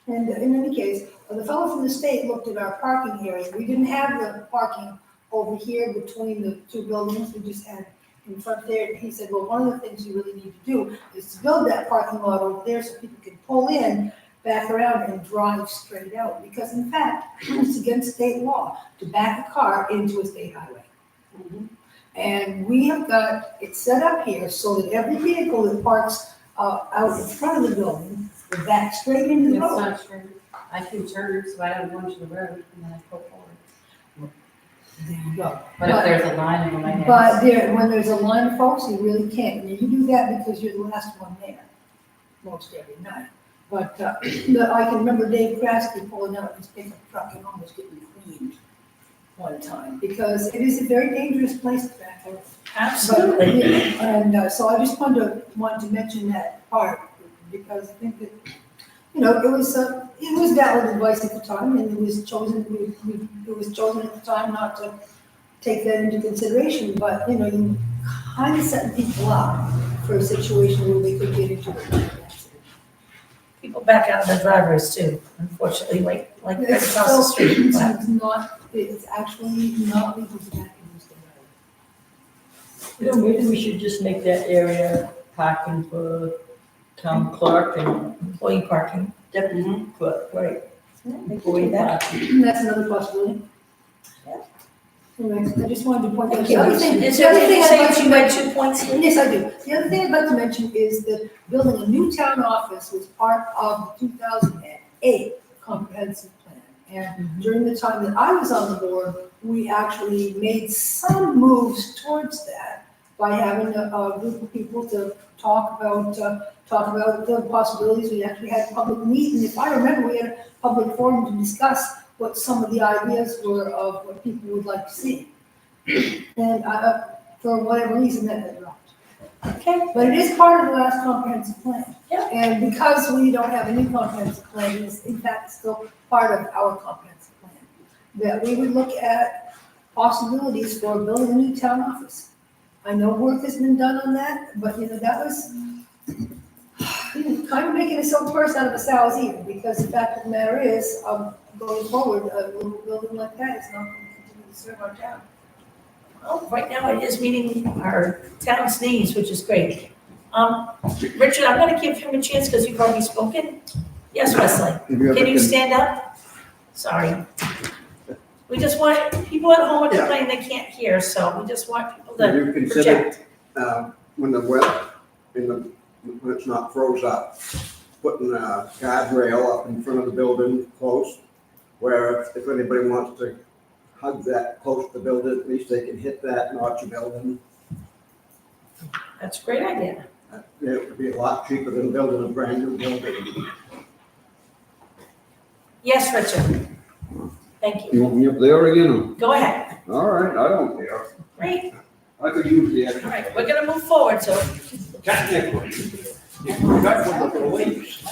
And in any case, the fellow from the state looked at our parking area. We didn't have the parking over here between the 2 buildings, we just had in front there. And he said, well, one of the things you really need to do is to build that parking lot over there so people can pull in, back around and drive straight out. Because in fact, it's against state law to back a car into a state highway. And we have got it set up here so that every vehicle that parks out in front of the building will back straight into the It's road. not true. I can turn, so I don't go into the road and then I go forward. There you go. But if there's a line of them, I guess. But when there's a line of folks, you really can't. And you do that because you're the last one there, most every night. But I can remember Dave Kraske pulling out his pickup truck and almost getting cleaned one time, because it is a very dangerous place to back up. Absolutely. And so I just wanted to mention that part, because I think that, it was valid advice at the time, and it was chosen at the time not to take that into consideration, but, you kind of setting people up for a situation where they could get into it. People back out of their driveways too, unfortunately, like right It's across the street. but- it's actually not legal to back into the Maybe we should just make that area parking for town clerk and Employee parking. deputy clerk, right? We can do that. Parking. That's another possibility. Yeah. Anyway, I just wanted to point out. Thank The you. other thing, Is the there other thing anything I'd like you to had mention, 2 points? yes, I do. The other thing I'd like to mention is that building a new town office was part of the 2008 comprehensive plan. And during the time that I was on the board, we actually made some moves towards that by having a group of people to talk about the possibilities. We actually had a public meeting. If I remember, we had a public forum to discuss what some of the ideas were of what people would like to see. And for whatever reason, that got dropped. Okay, But it is part of the last comprehensive plan. Yeah. And because we don't have a new comprehensive plan, it's in fact still part of our comprehensive plan. That we would look at possibilities for building a new town office. I know work has been done on that, but that was kind of making a silk purse out of a sow's ear, because the fact of the matter is, going forward, a little building like that is not going to continue to serve our town. well, right now it is meeting our town's needs, which is great. Richard, I'm gonna give him a chance because you've already spoken. Yes, Wesley, can you stand up? Sorry. We just want, people at home are complaining they can't hear, so we just want people Have you to considered, project. when the weather, when it's not froze up, putting a guardrail up in front of the building close, where if anybody wants to hug that close to the building, at least they can hit that, not your building. That's a great idea. It would be a lot cheaper than building a brand new building. Yes, Richard. Thank you. You want me up there again? Go ahead. All right, I don't care. Great. I could use the All extra. right, we're gonna move forward, so Technically, if you got with the police,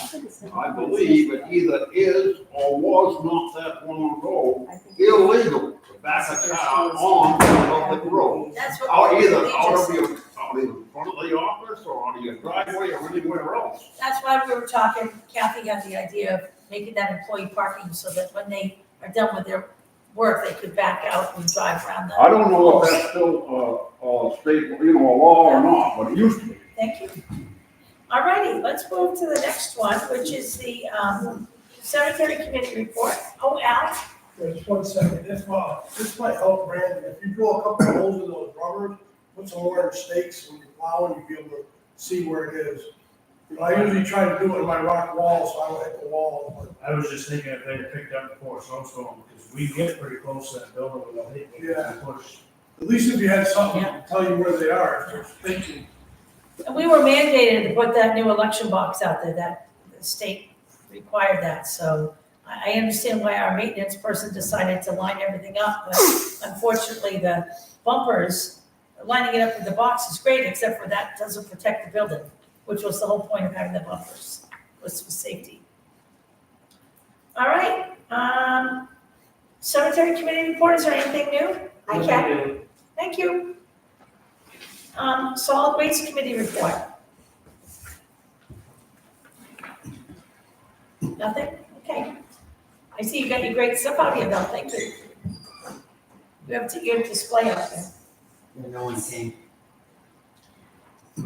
I believe it either is or was not that long ago illegal to back a car on the public road. that's what. Out we either just- out of your, out in front of the office or out of your driveway or anywhere else. That's why we were talking, Kathy had the idea of making that employee parking so that when they are done with their work, they could back out and drive around the. I don't know if that's still, state, a law or not, but it used to be. Thank you. All righty, let's move to the next one, which is the cemetery committee report. Oh, Al, Just 1 second, this might help Brandon, if you drill a couple of holes in those rubbers, put some orange stakes when you're plowing, you'll be able to see where it is. I usually try to do it in my rock wall, so I don't hit the wall, but I was just thinking if they had picked up before a snowstorm, because we get pretty close to that building without hitting it, Yeah. push. at least if you had something to tell you where they are, if you're thinking. and we were mandated to put that new election box out there, that the state required that, so I understand why our maintenance person decided to line everything up, but unfortunately, the bumpers, lining it up with the box is great, except for that doesn't protect the building, which was the whole point of having the bumpers, was for safety. All right, cemetery committee report, is there anything new? Hi, Kat. Thank you. Solid waste committee report. Nothing? Okay. I see you got your great stuff out here, though, thank you. You have your display out there. Yeah, no one came.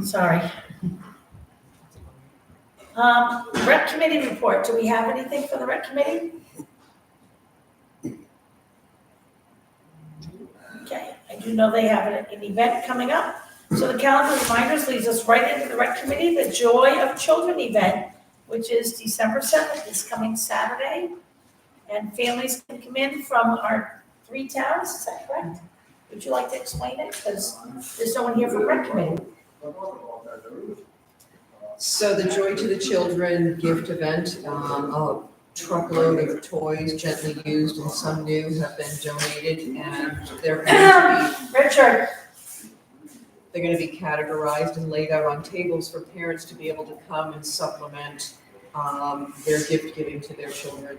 Sorry. Rec committee report, do we have anything for the rec committee? Okay, I do know they have an event coming up. So the calendar reminders leads us right into the rec committee, the Joy of Children event, which is December 7th, is coming Saturday. And families can come in from our 3 towns, is that correct? Would you like to explain it? Because there's no one here from rec committee. So the Joy to the Children gift event, a truckload of toys, gently used and some new, have been donated, and they're going to Richard, they're going to be categorized and laid out on tables for parents to be able to come and supplement their gift giving to their children.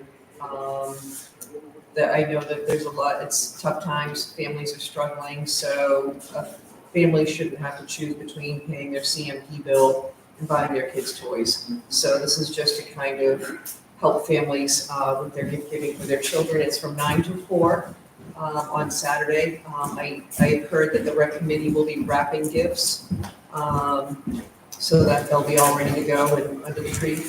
That I know that there's a lot, it's tough times, families are struggling, so families shouldn't have to choose between paying their CMP bill and buying their kids toys. So this is just to kind of help families with their gift giving for their children. It's from 9 to 4 on Saturday. I have heard that the rec committee will be wrapping gifts so that they'll be all ready to go and under the tree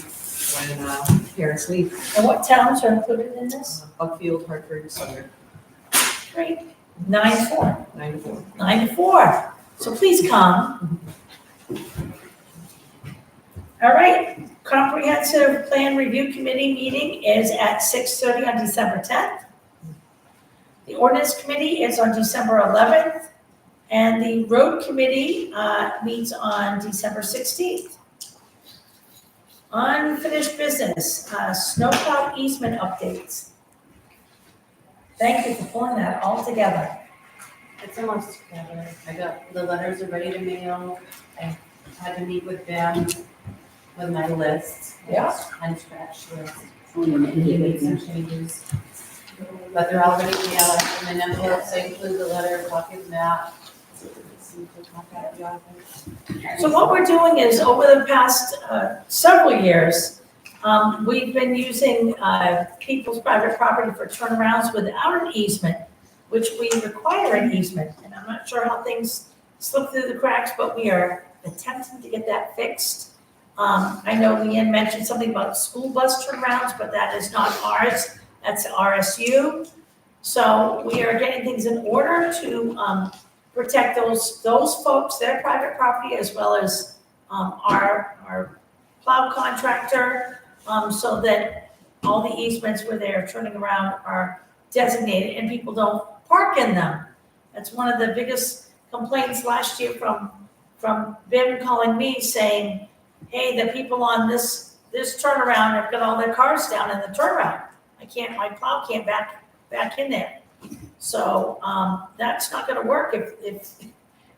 when parents leave. and what towns are included in this? Upfield, Hartford, and Sumner, Great. 9-4. 9 to 4. 9-4. So please come. All right, comprehensive plan review committee meeting is at 6:30 on December 10th. The ordinance committee is on December 11th, and the road committee meets on December 16th. Unfinished business, snowplow easement updates. Thank you for pulling that all together. It's almost together. The letters are ready to mail. I had to meet with them with my list. Yeah. And scratch list. And he made some changes. But they're all ready to be out in an envelope, so include the letter, copy of the map. So what we're doing is, over the past several years, we've been using people's private property for turnarounds without an easement, which we require an easement. And I'm not sure how things slip through the cracks, but we are attempting to get that fixed. I know Leanne mentioned something about school bus turnarounds, but that is not ours, that's RSU. So we are getting things in order to protect those folks, their private property, as well as our plow contractor, so that all the easements where they're turning around are designated and people don't park in them. That's one of the biggest complaints last year from Bim calling me saying, hey, the people on this turnaround have got all their cars down in the turnaround. My plow can't back in there. So, that's not gonna work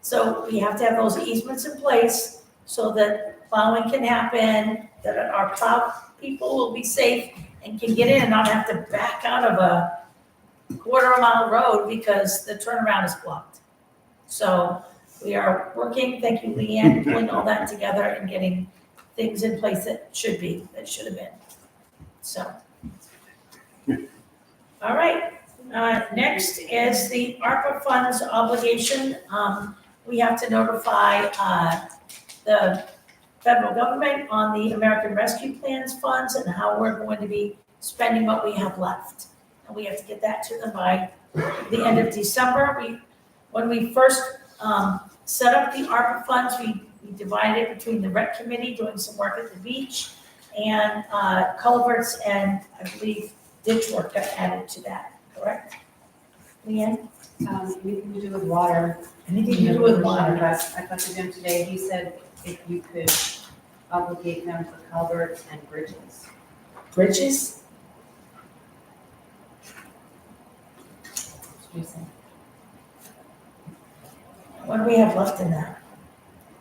so we have to have those easements in place so that plowing can happen, that our plow people will be safe and can get in and not have to back out of a quarter-mile road because the turnaround is blocked. So we are working, thank you, Leanne, pulling all that together and getting things in place that should have been. So. All right, next is the ARPA funds obligation. We have to notify the federal government on the American Rescue Plan's funds and how we're going to be spending what we have left. And we have to get that to them by the end of December. When we first set up the ARPA funds, we divided it between the rec committee doing some work at the beach and culverts and I believe ditch work got added to that, correct? Leanne? Anything to do with water. Anything to do with water? I talked to him today, he said if you could obligate them for culverts and bridges. Bridges? What do you say? What do we have left in that?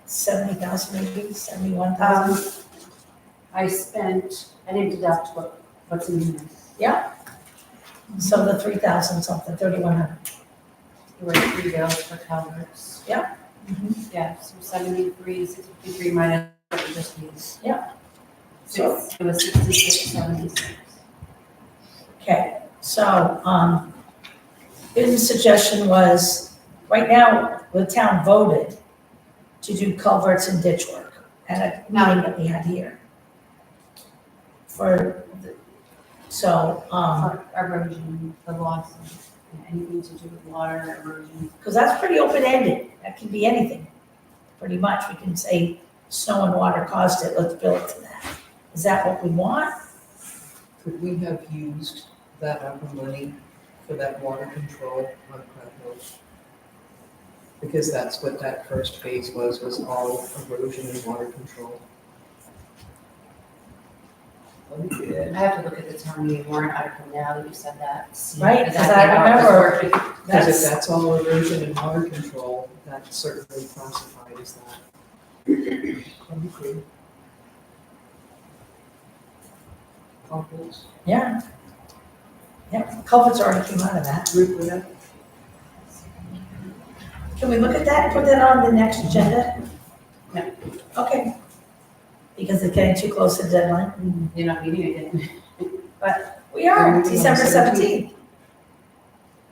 70,000 maybe, 71,000? I didn't deduct what's in there. So the 3,000 something, 3,100. There were 3 bills for culverts. Yeah. Yeah, so 73, 63 minus what we just used. Yeah. So it was 66, 76. Okay, so, his suggestion was, right now, the town voted to do culverts and ditch work at a meeting that we had here. For Erosion, the loss of anything to do with water, erosion. because that's pretty open-ended, that can be anything, pretty much, we can say snow and water caused it, let's bill it to that. Is that what we want? Could we have used that ARPA money for that water control on Pratt Hill? Because that's what that first phase was all erosion and water control. I have to look at the town meeting warrant article now that you said that. See Right, 'cause exactly I how it was remember working. Because if that's all erosion and water control, that's certainly classified as that. That'd be good. Culverts. Yeah. Yeah, culverts already came out of that. Root with that. Can we look at that, put that on the next agenda? No. Okay. Because it's getting too close to the deadline. You're not meeting again. We are, Moving on December 17th. 17th.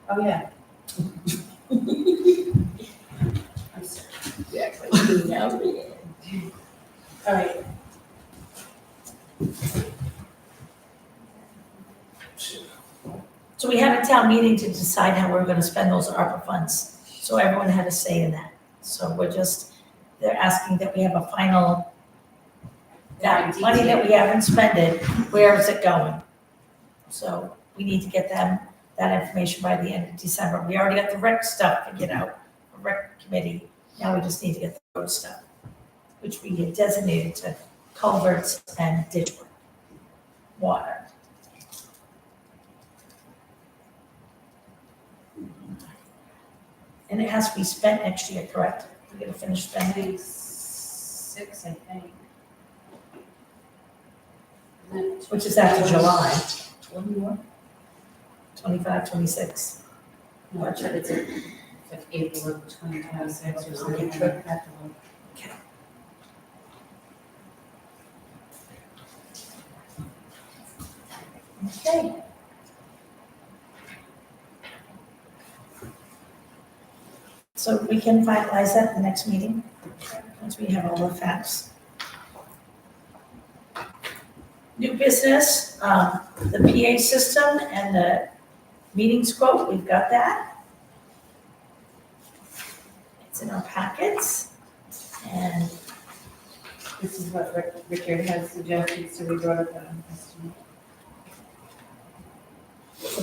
Oh, yeah. I'm sorry. Exactly. All right. So we had a town meeting to decide how we're gonna spend those ARPA funds. So everyone had a say in that. So they're asking that we have a final, that money that we haven't spent, where is it going? So we need to get them that information by the end of December. We already got the rec stuff figured out, the rec committee. Now we just need to get the road stuff, which we had designated to culverts and ditch work, water. And it has to be spent next year, correct? We're gonna finish spending. 26, I think. Isn't it? Which is after July. What do you want? 25, 26. No, but it's like April of 2026 or something. Okay. I have to look. Okay. So we can finalize that at the next meeting, once we have all the facts. New business, the PA system and the meetings quote, we've got that. It's in our packets, and This is what Richard has suggested, so we brought up that estimate. for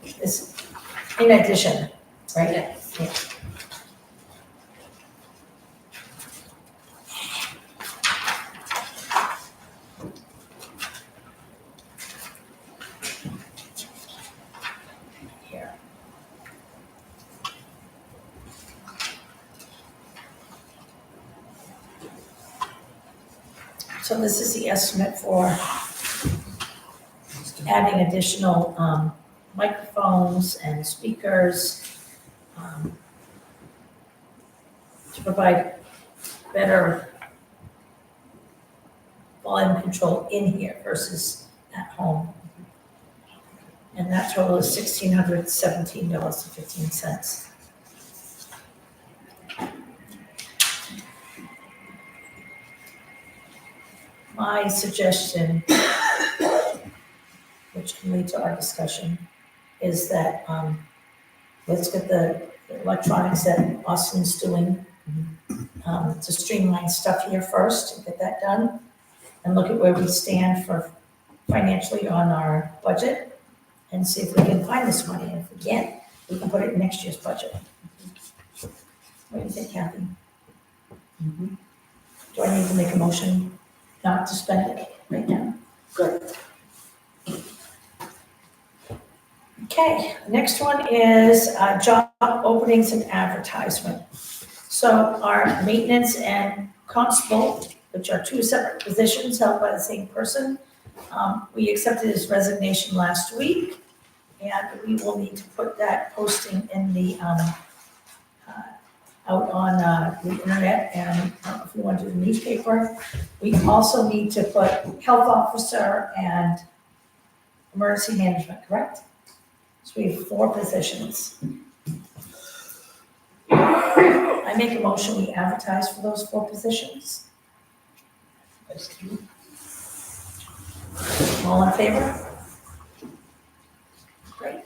this, in addition, right? Yes. Yeah. Here. So this is the estimate for adding additional microphones and speakers to provide better volume control in here versus at home. And that total is $1,617.15. My suggestion, which can lead to our discussion, is that let's get the electronics that Austin's doing to streamline stuff here first, and get that done, and look at where we stand for financially on our budget, and see if we can find this money. And if we can't, we can put it in next year's budget. What do you think, Kathy? Do I need to make a motion not to spend it right now? Good. Okay, the next one is job openings and advertisement. So our maintenance and constable, which are two separate positions held by the same person, we accepted his resignation last week, and we will need to put that posting in the, out on the internet, and if you want to do the newspaper. We also need to put health officer and emergency management, correct? So we have 4 positions. I make a motion, we advertise for those 4 positions. All in favor? Great.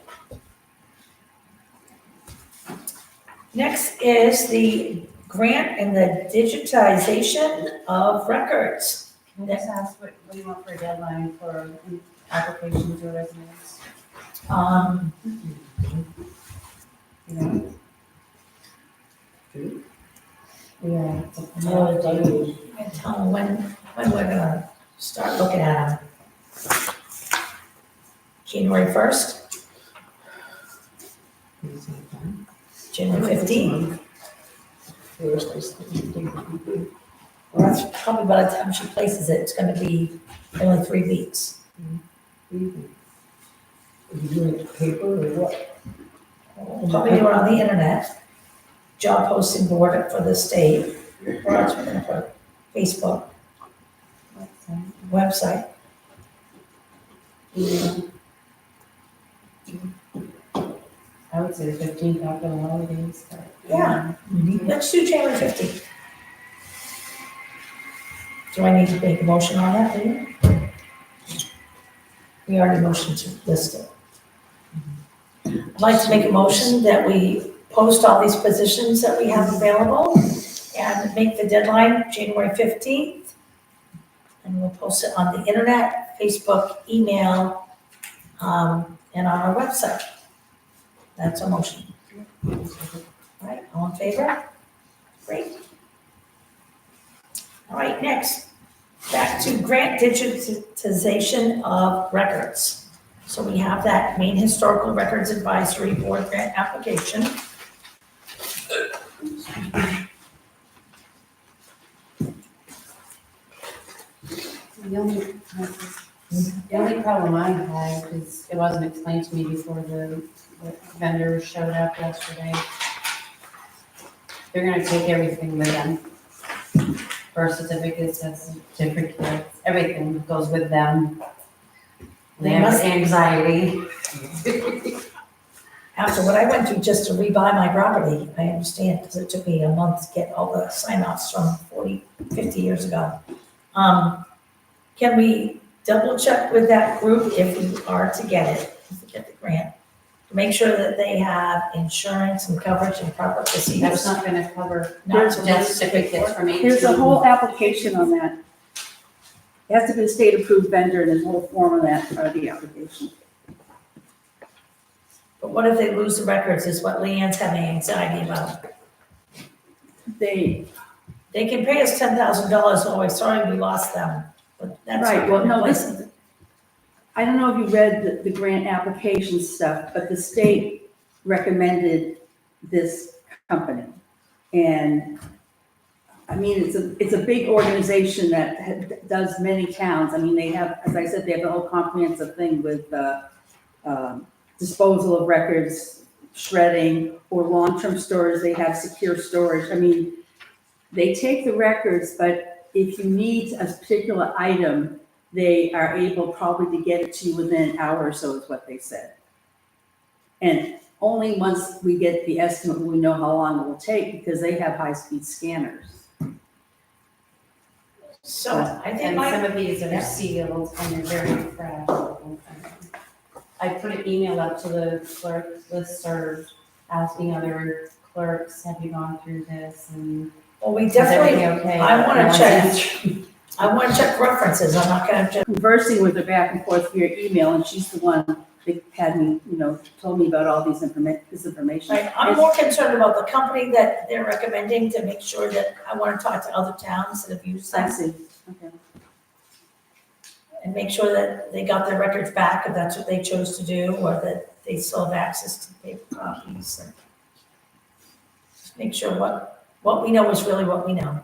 Next is the grant and the digitization of records. Can I just ask what do you want for a deadline for applications or resumes? Yeah. Yeah. it's a- No, and tell them when we're gonna start looking at them. January 1st? January 15th? Well, that's probably by the time she places it, it's gonna be only 3 weeks. You doing it paper or what? We'll probably do it on the internet, job posting board for the state, or else we're gonna put Facebook, website. I would say the 15th after the holidays. but- Yeah. Let's do January 15th. Do I need to make a motion on that, do you? We already motioned to list it. I'd like to make a motion that we post all these positions that we have available and make the deadline January 15th. And we'll post it on the internet, Facebook, email, and on our website. That's a motion. All right, all in favor? Great. All right, next, back to grant digitization of records. So we have that Maine Historical Records Advisory Board grant application. The only problem I had, because it wasn't explained to me before the vendor showed up yesterday. They're gonna take everything with them. Birth certificates, death certificates, everything goes with them. They have anxiety. After what I went through just to rebuy my property, I understand, because it took me a month to get all the sign-offs from 40, 50 years ago. Can we double check with that group if we are to get it, if we get the grant? To make sure that they have insurance and coverage and proper That's procedures. not gonna cover Not to death lose the certificates from 18. There's a whole application on that. It has to be a state-approved vendor, and there's a whole form of that, part of the application. But what if they lose the records, is what Leanne's having anxiety about. They, They can pay us $10,000, oh, we're sorry we lost them, but that's. right, well, no, replace this, I don't know if you read the grant application stuff, but the state recommended this company. And, I mean, it's a big organization that does many towns. I mean, they have, as I said, they have the whole comprehensive thing with, disposal of records, shredding, or long-term storage, they have secure storage. I mean, they take the records, but if you need a particular item, they are able probably to get it to you within an hour or so, is what they said. And only once we get the estimate will we know how long it will take, because they have high-speed scanners. So I think And my. some of these Yeah. are sealed and they're very fragile. I put an email up to the clerk listserv asking other clerks, have you gone through this, and Well, we is definitely, everything okay? I wanna No one's check. answering. I wanna check references, I'm not gonna just, Conversing with her back and forth via email, and she's the one that had me, told me about all this information. right, I'm more concerned about the company that they're recommending to make sure that, I wanna talk to other towns that have used I them. see, okay. And make sure that they got their records back if that's what they chose to do, or that they still have access to paper copies. And just make sure what we know is really what we know.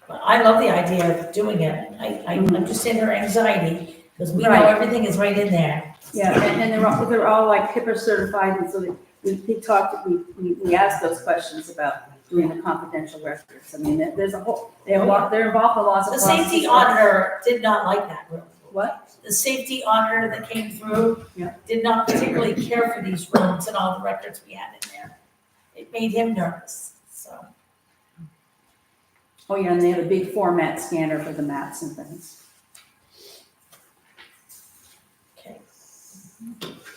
But I love the idea of doing it. I understand her anxiety, because we know Right. everything is right in there. Yeah, and they're all like HIPAA certified, and so we asked those questions about doing the confidential records. I mean, they're involved in lots of. The safety auditor did not like that room. What? The safety auditor that came through Yeah. did not particularly care for these rooms and all the records we had in there. It made him nervous, so. Oh, yeah, and they have a big format scanner for the maps and things. Okay.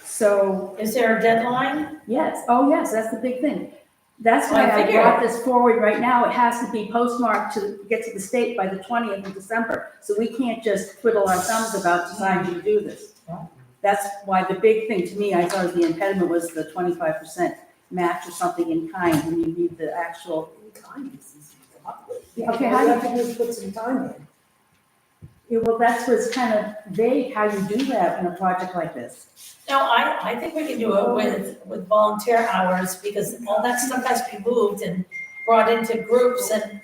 So, Is there a deadline? yes, that's the big thing. That's Well, why I I figured. brought this forward right now. It has to be postmarked to get to the state by the 20th of December. So we can't just twiddle our thumbs about deciding to do this. Yeah. That's why the big thing to me, I thought the impediment was the 25% match or something in kind when you need the actual. Yeah, okay, how do you? have to put some time in. Yeah, well, that's what's kind of vague, how you do that in a project like this. No, I think we can do it with volunteer hours, because all that stuff has to be moved and brought into groups and,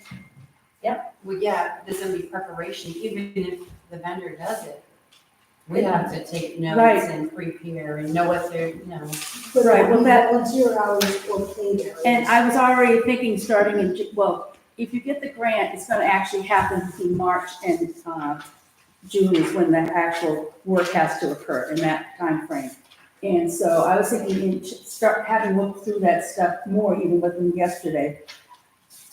Well, yeah, there's gonna be preparation, even if the vendor does it. We have to take notes Right. and prepare and know what they're, But Right, well, that- volunteer hours or paid hours. And I was already thinking, starting in, if you get the grant, it's gonna actually happen between March and, June is when the actual work has to occur in that time frame. And so I was thinking, start having looked through that stuff more, even with them yesterday.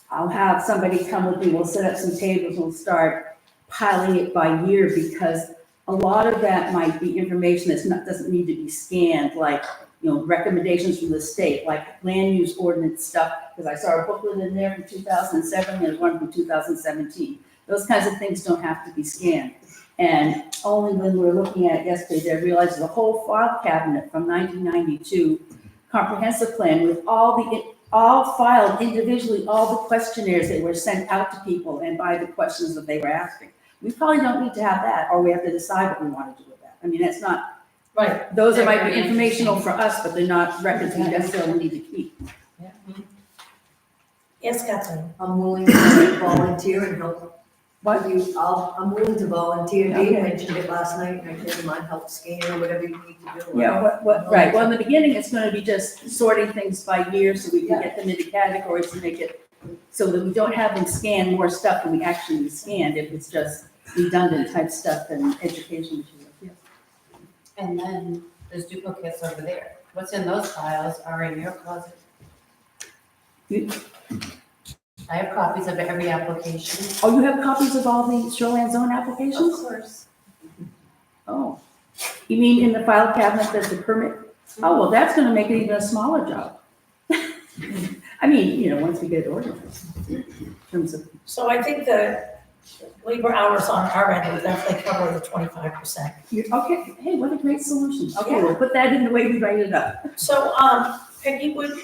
I'll have somebody come with me, we'll set up some tables, we'll start piling it by year, because a lot of that might be information doesn't need to be scanned, like, recommendations from the state, like land use ordinance stuff, because I saw a booklet in there from 2007, there's one from 2017. Those kinds of things don't have to be scanned. And only when we were looking at it yesterday, I realized the whole file cabinet from 1992 comprehensive plan with all filed individually, all the questionnaires that were sent out to people and by the questions that they were asking. We probably don't need to have that, or we have to decide what we want to do with that. I mean, that's not, right. those They're might be very informational for us, but they're not records we necessarily need to keep. Yes, Kathleen? I'm willing to volunteer and help I'm willing to volunteer. Dave Okay. mentioned it last night, and I told him I'd help scan or whatever you need to do. Yeah, right, well, in the beginning, it's gonna be just sorting things by year, so we can get them into categories and make it, so that we don't have them scan more stuff than we actually scanned, if it's just redundant type stuff and education material. And then there's duplicates over there. What's in those files are in your closet. I have copies of every application. Oh, you have copies of all the shoreline zone Of applications? course. Oh, you mean in the file cabinet that's a permit? Oh, well, that's gonna make it even a smaller job. I mean, once we get it organized, in terms of, So I think the labor hours on our end will definitely cover the 25%. okay, hey, what a great solution. Okay, we'll put that in the way we write it up. So, Peggy, would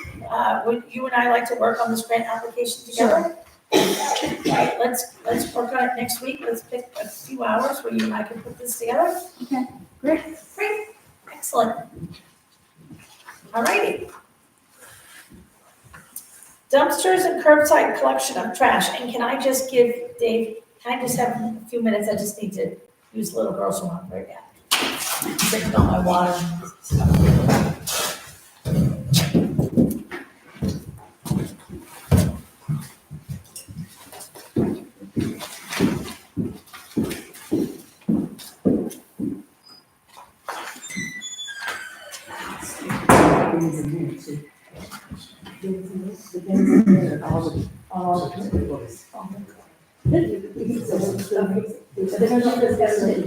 you and I like to work on this grant application together? Right, let's work on it next week. Let's pick a few hours where you and I can put this together. Okay, great. Great, excellent. All righty. Dumpsters and curbside collection of trash, and can I just give Dave, can I just have a few minutes? I just need to use the little girl's room right now. Sipping on my water.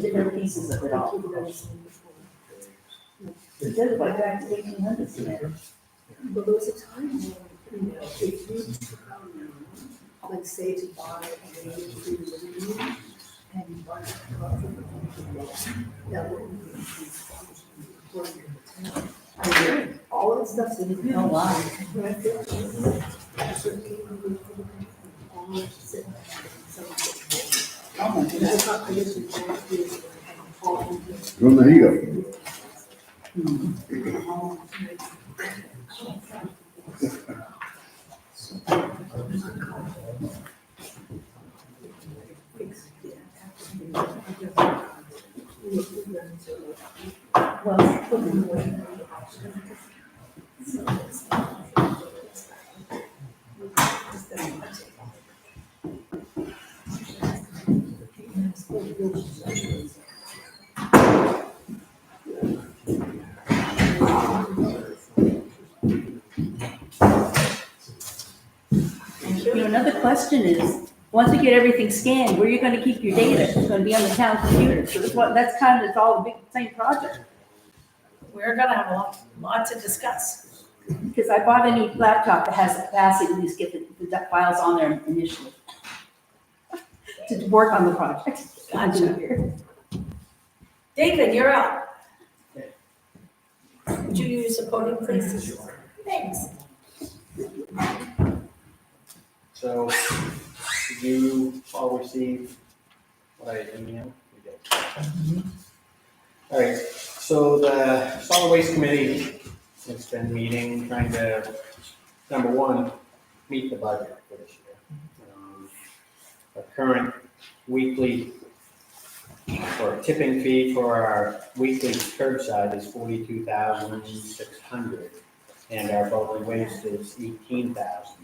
Different pieces of it all. It does like back to 1800s. But there was a time when, if you, like, say to buy a living room and you buy a car, that would be all that stuff's in the. Oh, wow. Oh, my goodness. Turn the heat up. Another question is, once we get everything scanned, where are you gonna keep your data? It's gonna be on the town computer, so that's kind of, it's all a big, same project. We're gonna have a lot to discuss. Because I bought a new laptop that has the capacity to at least get the files on there initially. To work on the project. Gotcha. David, you're up. Would you use the podium, please? Thanks. So, did you all receive what I emailed? You did. All right, so the solid waste committee has been meeting, trying to, number one, meet the budget for this year. Our current weekly or tipping fee for our weekly curbside is $42,600, and our bulky waste is $18,000.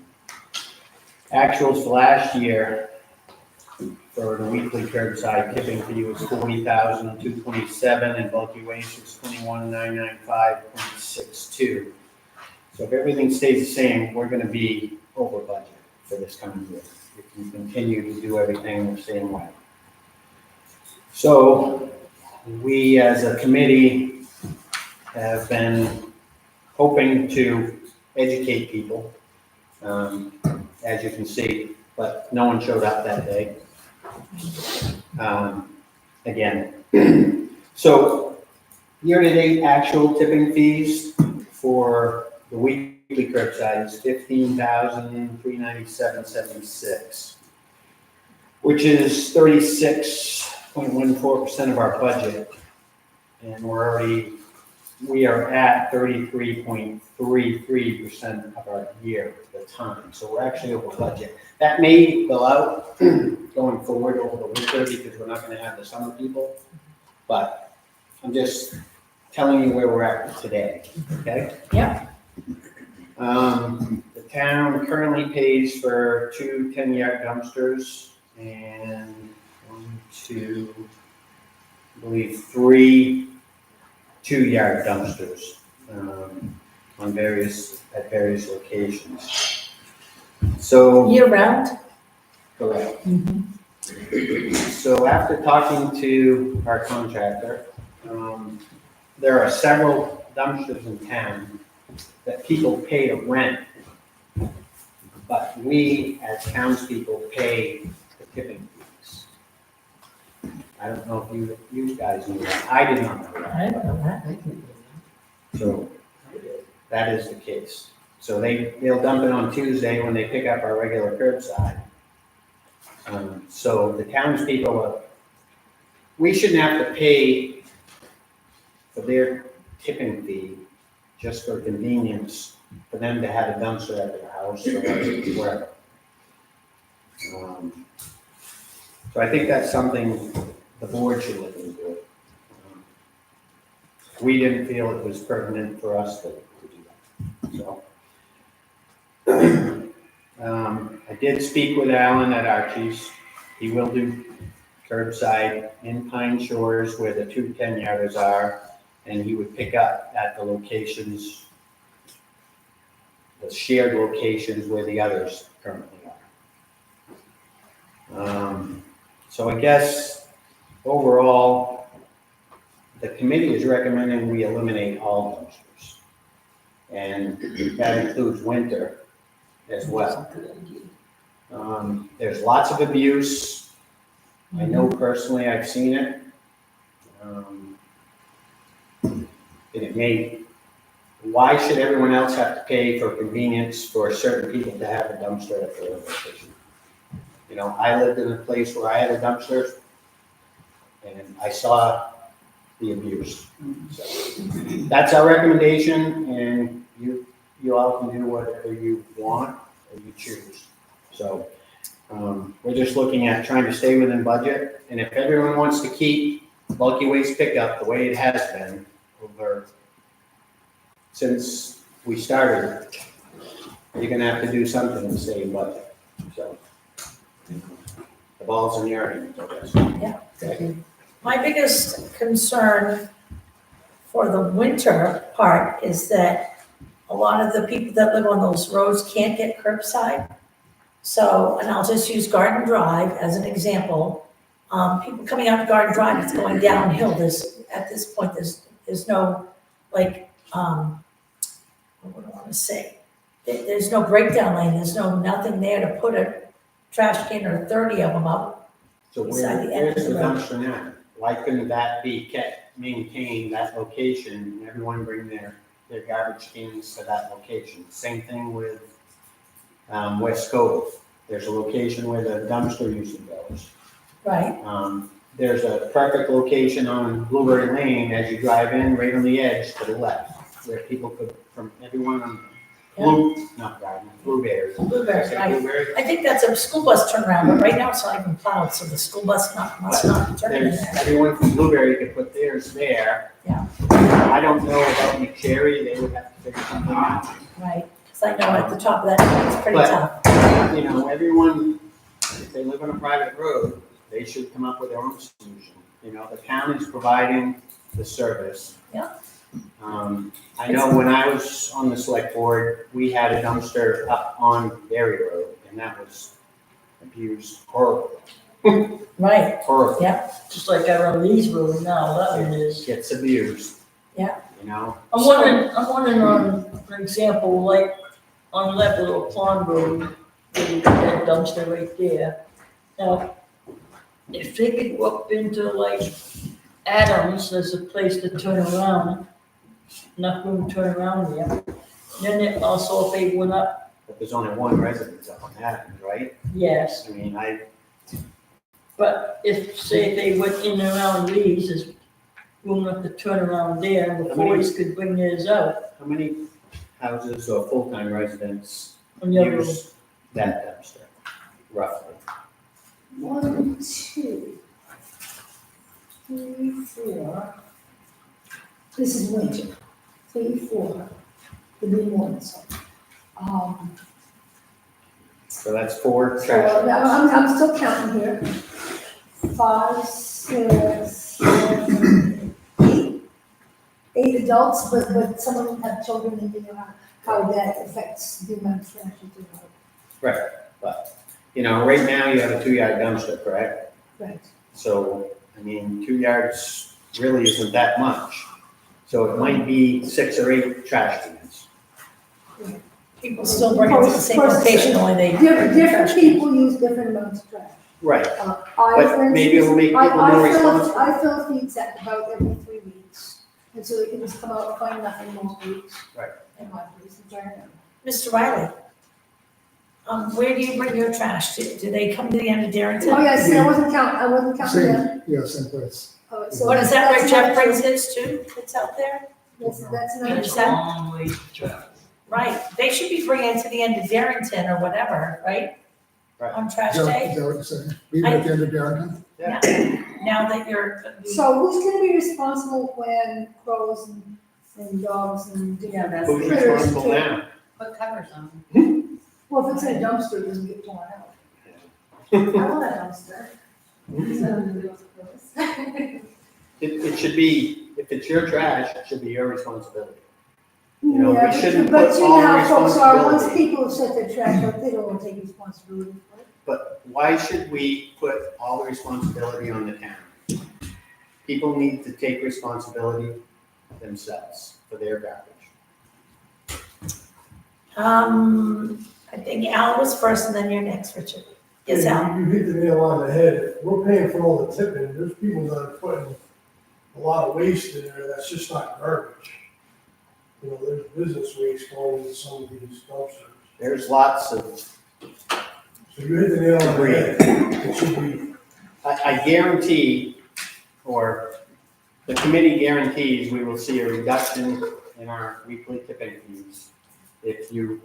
Actuals for last year for the weekly curbside tipping fee was $40,227, and bulky waste was $21,995.62. So if everything stays the same, we're going to be over budget for this coming year if we continue to do everything the same way. So we as a committee have been hoping to educate people, as you can see, but no one showed up that day. Again, so year-to-date actual tipping fees for the weekly curbside is $15,397.76, which is 36.14% of our budget, and we are at 33.3% 3% of our year at the time, so we're actually over budget. That may go out going forward over the winter because we're not gonna have the summer people, but I'm just telling you where we're at today, okay? Yeah. The town currently pays for 2 10-yard dumpsters and 1, 2, I believe 3 2-yard dumpsters at various locations. So. Year round? Correct. So after talking to our contractor, there are several dumpsters in town that people pay to rent, but we as townspeople pay the tipping fees. I don't know if you guys knew that. I did not know that. I don't know that. So that is the case. So they'll dump it on Tuesday when they pick up our regular curbside. So the townspeople, we shouldn't have to pay for their tipping fee just for convenience for them to have a dumpster at their house or wherever. So I think that's something the board should look into. We didn't feel it was pertinent for us to do that. So I did speak with Alan at Archie's. He will do curbside in Pine Shores where the 2 10-yarders are, and he would pick up at the locations, the shared locations where the others currently are. So I guess overall, the committee is recommending we eliminate all dumpsters. And that includes winter as well. There's lots of abuse. I know personally, I've seen it. And why should everyone else have to pay for convenience for certain people to have a dumpster at their location? You know, I lived in a place where I had a dumpster and I saw the abuse. So that's our recommendation, and you all can do whatever you want or you choose. So we're just looking at trying to stay within budget, and if everyone wants to keep bulky waste pickup the way it has been over since we started, you're gonna have to do something to stay in budget. So the ball's in your hands, I guess. Yeah. Okay. My biggest concern for the winter part is that a lot of the people that live on those roads can't get curbside. So, and I'll just use Garden Drive as an example. People coming out to Garden Drive, it's going downhill. At this point, there's no, like, what do I want to say? There's no breakdown lane. There's nothing there to put a trash can or 30 of them up. So Beside the end of where's the the road. dumpster now? Why couldn't that be kept, maintained, that location, and everyone bring their garbage cans to that location? Same thing with West Cove. There's a location where the dumpster usually goes. Right. There's a perfect location on Blueberry Lane as you drive in, right on the edge to the left, where people could, from everyone on Blueberry. Blueberry, Say right. Blueberry? I think that's a school bus turnaround, but right now it's not even plowed, so the school bus must not be turning There's, there. everyone from Blueberry could put theirs there. Yeah. I don't know about New Cherry, they would have to figure something out. Right, because I know at the top of that, it's pretty But- tough. You know, everyone, if they live on a private road, they should come up with their own solution. You know, the town is providing the service. Yeah. I know when I was on the select board, we had a dumpster up on Berry Road, and that was abused horribly. Right, Horribly. yeah, Just like out on Lee's Road now, that one is. Gets abused. Yeah. You know? I'm wondering on, for example, like on that little pond road, where you got that dumpster right there. Now, if they could go up into like Adams, there's a place to turn around, enough room to turn around there. Then it also, if they went up, But there's only one residence up on that, right? yes, I mean, but if, say, they went in and around Lee's, there's room enough to turn around there, and the How many- boys could bring theirs out. how many houses or full-time residents On the other use that dumpster, roughly? 1, 2, 3, 4. This is winter. 3, 4. The big ones. So that's 4 So trash. I'm still counting here. 5, 6, 7, 8. 8 adults, but some of them have children and you know how that affects the amount of trash you do. Right, but, you know, right now you have a 2-yard dumpster, correct? Right. So, I mean, 2 yards really isn't that much. So it might be 6 or 8 trash cans. People still bring it to the same location, only they. Different people use different amounts of trash. Right, I, for but maybe it'll make instance, people more responsible. I fill feeds at about every 3 weeks. And so they can just come out and find nothing most weeks. Right. In my place and turn them. Mr. Riley, where do you bring your trash? Do they come to the end of Darrington? Oh, yes, I wasn't counting them. Yeah, same place. So What is that where that's Jeff not brings true. his too, that's out there? That's not It's true. that- long way to travel. Right, they should be bringing it to the end of Darrington or whatever, right? Right. On trash Is day, that what you're saying? Leave it at the end of Darrington? now that you're. So who's gonna be responsible when crows and dogs and Yeah, different that's, Who's critters responsible do- now? put covers on them. Well, if it's in a dumpster, it doesn't get torn out. I want a dumpster. It should be, if it's your trash, it should be your responsibility. You know, we Yeah, shouldn't but put you all know how folks are, once responsibility. people have set their trash out, they don't wanna take responsibility for it. But why should we put all the responsibility on the town? People need to take responsibility themselves for their garbage. I think Al was first and then you're next, Richard. Yes, Al? You hit the nail on the head. If we're paying for all the tipping, there's people that are putting a lot of waste in there that's just not garbage. You know, there's business waste going into some of these dumpsters. There's lots of, So you hit the nail on the head. It should be, I guarantee, or the committee guarantees, we will see a reduction in our weekly tipping fees if you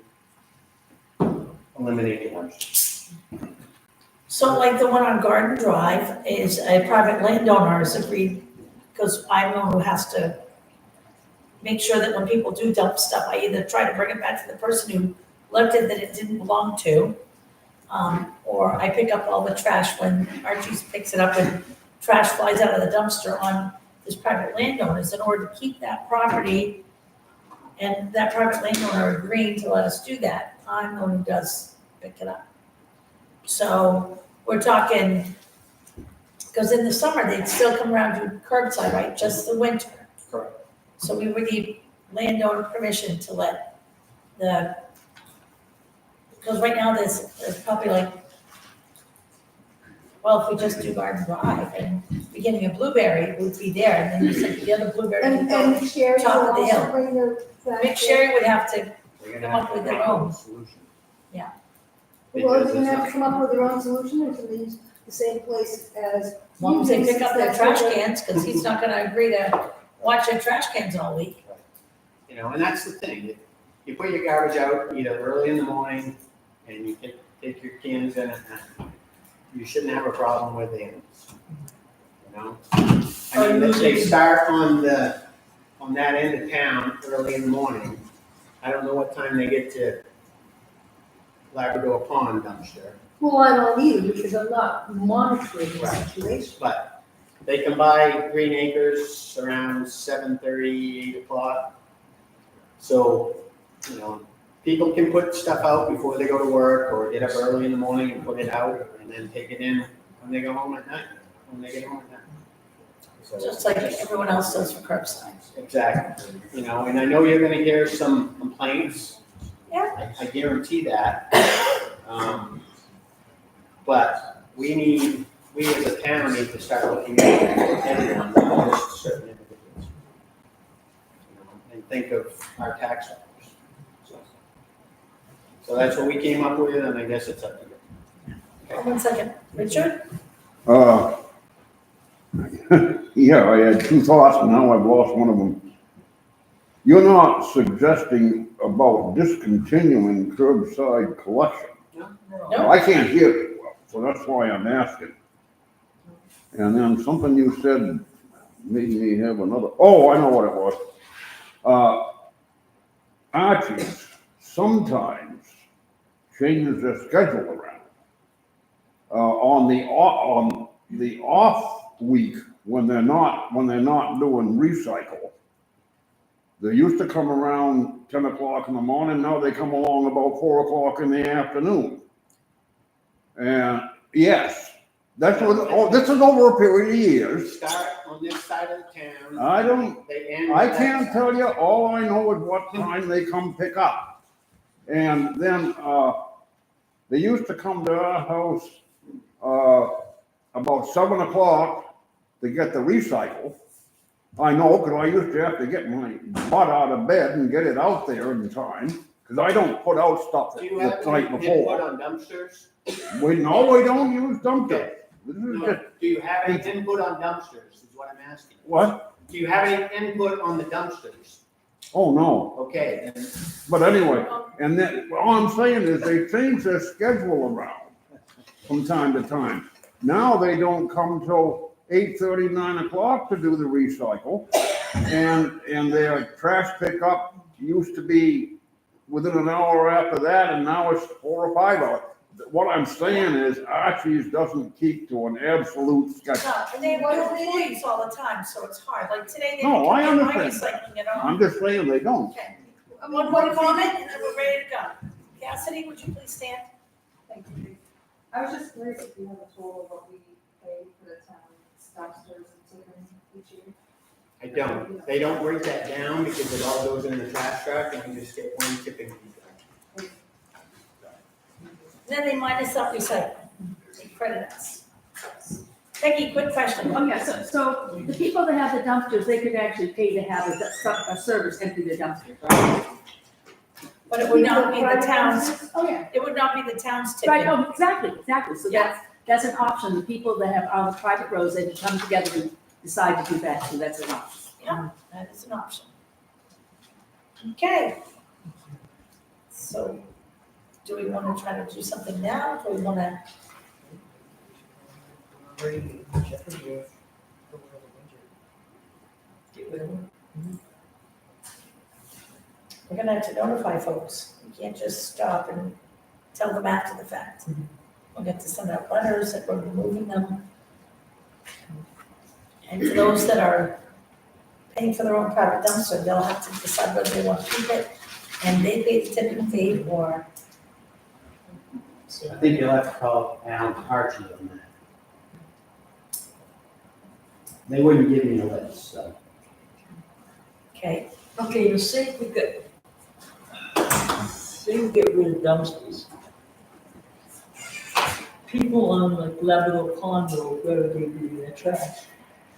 eliminate the dumpsters. So like the one on Garden Drive is a private landowner has agreed, because I'm the one who has to make sure that when people do dump stuff, I either try to bring it back to the person who left it that it didn't belong to, or I pick up all the trash when Archie picks it up and trash flies out of the dumpster on this private landowners in order to keep that property. And that private landowner agreeing to let us do that, I'm the one who does pick it up. So we're talking, because in the summer, they'd still come around to curbside, right, just the winter. Correct. So we would need landowner permission to let because right now there's probably like, well, if we just do Garden Drive and beginning of Blueberry would be there, and then you said the other Blueberry would go. And Sherry will top of the also hill. bring their trash. Mick Sherry would have to, We're Come gonna up have with to their come up own. with a solution. Yeah. Well, Because they're gonna have it's to come up with their own solution, or to use the same place as. as long as they pick up their That's trash what cans, because he's not gonna agree to watch their trash cans all week. You know, and that's the thing, you put your garbage out either early in the morning and you take your cans in at night. You shouldn't have a problem with animals, you know? I mean, if they start on that end of town early in the morning, I don't know what time they get to Labrador Pond dumpster, Well, I don't either, because I'm not monitoring the Right. situation. but they come by Green Acres around 7:30, 8 o'clock. So, you know, people can put stuff out before they go to work or get up early in the morning and put it out and then take it in when they go home at night, when they get home at night. So- Just like everyone else does for curbside. Exactly, you know, and I know you're gonna hear some complaints. Yeah. I guarantee that. But we as a town need to start looking at everyone, not just certain individuals. You know, and think of our tax dollars. So that's what we came up with, and I guess it's up to you. One second, Richard? Yeah, I had 2 thoughts and now I've lost one of them. You're not suggesting about discontinuing curbside collection. No. I can't hear it well, so that's why I'm asking. And then something you said made me have another, oh, I know what it was. Archie's sometimes changes their schedule around. On the off week, when they're not doing recycle, they used to come around 10 o'clock in the morning, now they come along about 4 o'clock in the afternoon. And yes, that's what, oh, this is over a period of years. Start on this side of the town. I don't, They end I on can't that tell side. you, all I know is what time they come pick up. And then, they used to come to our house, about 7 o'clock to get the recycle. I know, because I used to have to get my butt out of bed and get it out there in time, because I don't put out stuff Do you the have night any input before. on dumpsters? We don't use dumpsters. This is No. just, Do you have any input on dumpsters, is what I'm asking. what? Do you have any input on the dumpsters? Oh, no. Okay, then But anyway, and then, all I'm saying is they change their schedule around from time to time. Now they don't come till 8:30, 9 o'clock to do the recycle. And their trash pickup used to be within an hour after that, and now it's 4 or 5 hours. What I'm saying is Archie's doesn't keep to an absolute schedule. No, and they have new employees all the time, so it's hard. Like today, they No, I didn't get my understand. recycling at all. I'm just saying they don't. Okay. One more comment, and then we're ready to go. Cassidy, would you please stand? Thank you. I was just curious if you have a total of what we pay for the town's dumpsters and tipping each year? I don't. They don't break that down because it all goes in the trash truck and we just get one tipping fee. Then they minus up recycling. They credit us. Becky, quick question. Oh, yeah, so the people that have the dumpsters, they could actually pay to have a service empty the dumpsters, right? But it would not be the town's, Oh, yeah. it would not be the town's Right, tipping. oh, exactly, so that's an option, the people that have all the private roads, they can come together and decide to do that, so that's an option. Yeah, that is an option. Okay. So, do we want to try to do something now? Do we want to? We're gonna have to notify folks. We can't just stop and tell them after the fact. We'll get to send out letters that we're removing them. And for those that are paying for their own private dumpster, they'll have to decide whether they want to keep it, and they pay the tipping fee, or. I think you'll have to call Alan Archie on that. They wouldn't give me a list, so. Okay, Okay, say we get rid of dumpsters. People on like Labrador Pond Road, where would they do their trash?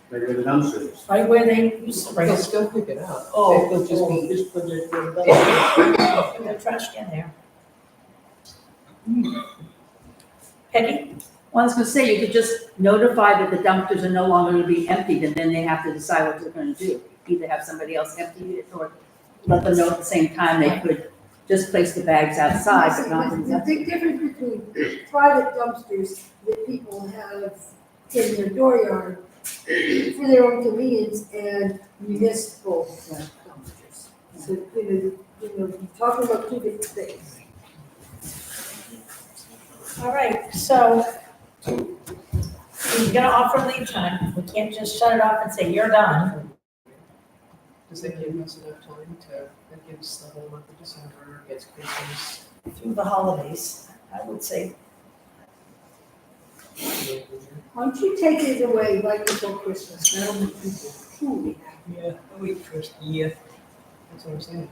They're the dumpsters. right where they used to bring They'll it. still pick it up. Oh, They'll just be, just put it in the dumpster. Put the trash can there. Peggy? Well, I was gonna say, you could just notify that the dumpsters are no longer gonna be emptied, and then they have to decide what they're gonna do. Either have somebody else empty it, or let them know at the same time they could just place the bags outside, but not in the There's a big difference between private dumpsters that people have in their dooryard for their own convenience and municipal dumpsters. So, you're talking about two different things. All right, so we're gonna offer lead time. We can't just shut it off and say, you're done. does that give us enough time to, that gives the whole month of December, gets Christmas? Through the holidays, I would say. Why don't you take it away right before Christmas? That'll make people truly happy. Yeah, wait first year. That's what I'm saying.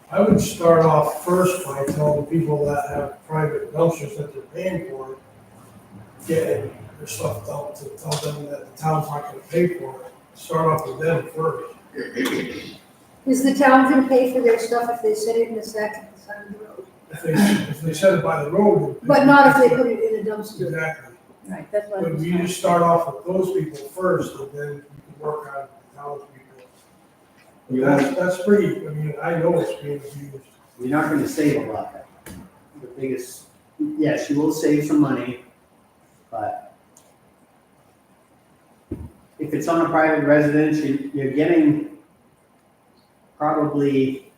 I would start off first by telling people that have private dumpsters that they're paying for, getting their stuff dumped, to tell them that the town's not gonna pay for it. Start off with them first. Is the town gonna pay for their stuff if they set it in a sack at the side of the road? If they set it by the road. But not if they put it in a dumpster. Exactly. Right, that's what I But was you just start off with those people first, and then you can work on the townspeople. That's free, I mean, I know it's being abused. You're not gonna save a lot. The biggest, yes, you will save some money, but if it's on a private residence, you're getting probably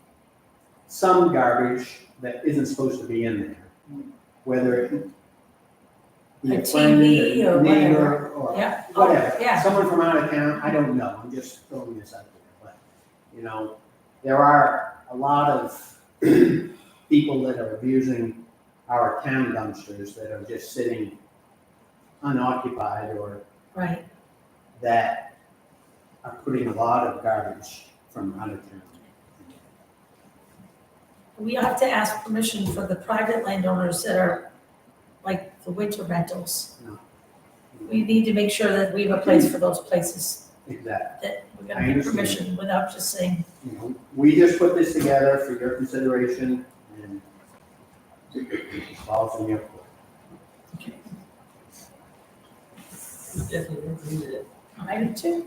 some garbage that isn't supposed to be in there. Whether it be A a friend, TV or a neighbor, or Yeah. Oh, whatever. yeah. Someone from out of town, I don't know, I'm just throwing this out there, but, you know, there are a lot of people that are abusing our town dumpsters that are just sitting unoccupied or Right. that are putting a lot of garbage from out of town. We have to ask permission for the private landowners that are like the winter rentals. No. We need to make sure that we have a place for those places, Exactly. that we're I gonna get understand. permission without just saying, You know, we just put this together for your consideration and it falls in your court. Definitely agree with it. I do too.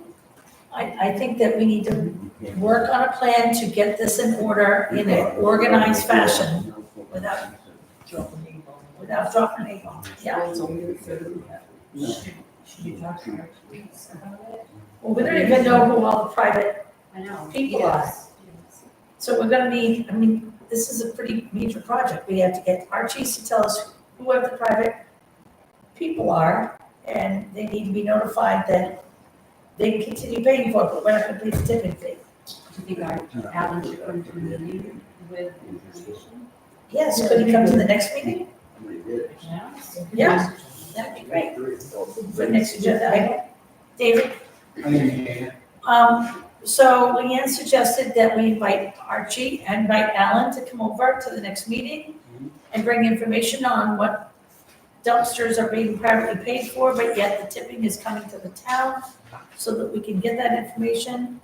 I think that we need to work on a plan to get this in order in an organized fashion without dropping a bomb. Yeah. Should you talk to our police about it? Well, we don't even know who all the private I know. people are. Yes. So we're gonna need, I mean, this is a pretty major project. We have to get our chiefs to tell us who the private people are, and they need to be notified that they can continue paying for it, but we're not gonna pay the tipping fee. Do you think our Alan should come to a meeting with information? Yes, could he come to the next meeting? Yeah. Yeah, that'd be great. For next agenda item. David? So Leanne suggested that we invite Archie and invite Alan to come over to the next meeting and bring information on what dumpsters are being privately paid for, but yet the tipping is coming to the town, so that we can get that information,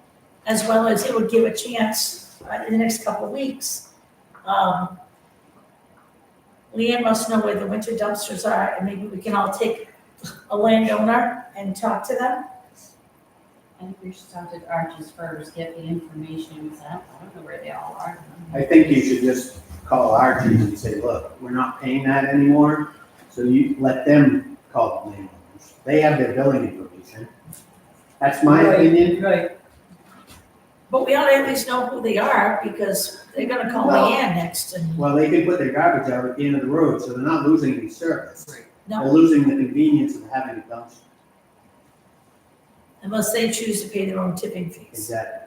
as well as it would give a chance in the next couple of weeks. Leanne must know where the winter dumpsters are, and maybe we can all take a landowner and talk to them. I think we should talk to Archie's first, get the information, I don't know where they all are. I think you should just call Archie and say, look, we're not paying that anymore, so you let them call the landowners. They have their billing information. That's my opinion. Right. But we ought to at least know who they are, because they're gonna call Well- Leanne next, and Well, they can put their garbage out at the end of the road, so they're not losing any service. They're no, losing the convenience of having a dumpster. unless they choose to pay their own tipping fees. Exactly.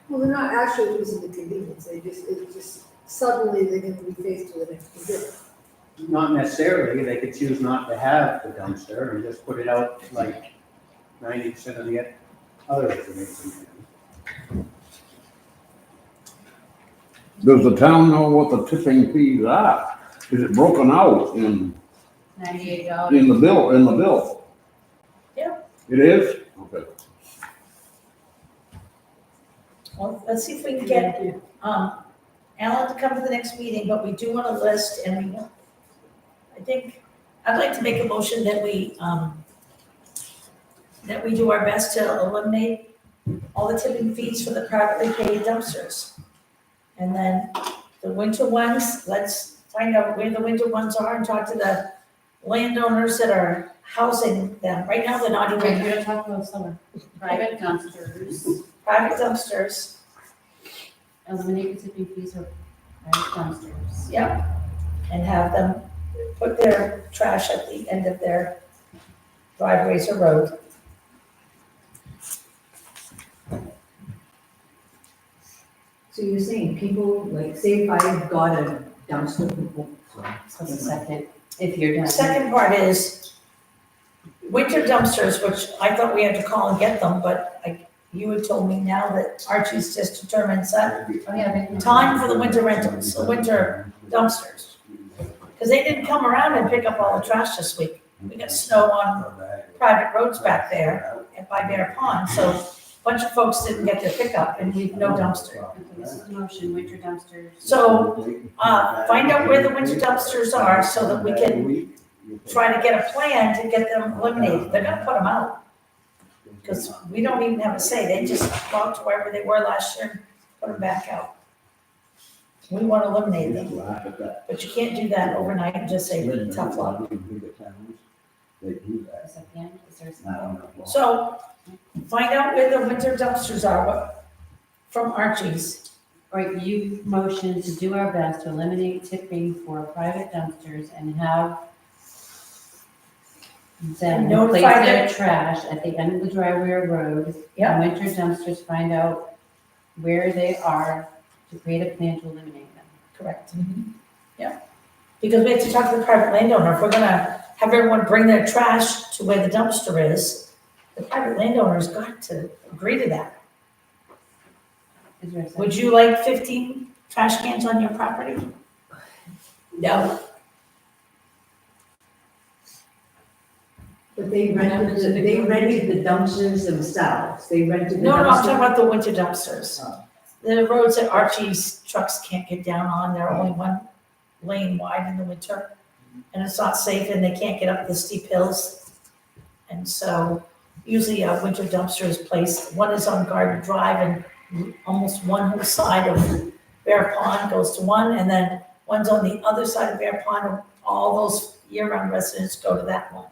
Well, they're not actually losing the convenience, it's just suddenly they're gonna be faced with an extra bill. Not necessarily, they could choose not to have the dumpster and just put it out like 90% of the other residents. Does the town know what the tipping fees are? Is it broken out in $98. the bill? Yeah. It is? Okay. Well, let's see if we can get, Alan to come to the next meeting, but we do want a list, and we, I think, I'd like to make a motion that we do our best to eliminate all the tipping fees for the privately paid dumpsters. And then the winter ones, let's find out where the winter ones are and talk to the landowners that are housing them. Right now, they're not Okay, even we're gonna talk about some private dumpsters, private dumpsters. eliminate the tipping fees for private dumpsters. Yeah, and have them put their trash at the end of their driveways or road. So you're saying people, like, say if I got a dumpster, So the second, if you're done. Second part is winter dumpsters, which I thought we had to call and get them, but you had told me now that Archie's just determined that Oh, yeah, but- time for the winter rentals, the winter dumpsters. Because they didn't come around and pick up all the trash this week. We got snow on private roads back there and by Bear Pond, so a bunch of folks didn't get their pickup and we've no dumpster. Okay, this is the motion, winter dumpsters. So, find out where the winter dumpsters are so that we can try to get a plan to get them eliminated. They're gonna put them out. because we don't even have a say, they just go out to wherever they were last year and put them back out. We want to eliminate them, but you can't do that overnight and just say, tough luck. They do that. Is that the end? Is there I don't know. So, find out where the winter dumpsters are, from Archie's. All right, you motion to do our best to eliminate tipping for private dumpsters and have them Notify place their them. trash at the end of the driveway or road. Yeah. And winter dumpsters, find out where they are to create a plan to eliminate them. Correct. Yeah, because we have to talk to the private landowner, if we're gonna have everyone bring their trash to where the dumpster is, the private landowner's got to agree to that. Is there a second? Would you like 15 trash cans on your property? No. But they rented the dumpsters themselves, they rented the dumpsters. No, I'm talking about the winter dumpsters. Oh. The roads that Archie's trucks can't get down on, they're only one lane wide in the winter. And it's not safe and they can't get up the steep hills. And so usually a winter dumpster is placed, one is on Garden Drive and almost one whole side of Bear Pond goes to one, and then one's on the other side of Bear Pond, and all those year-round residents go to that one.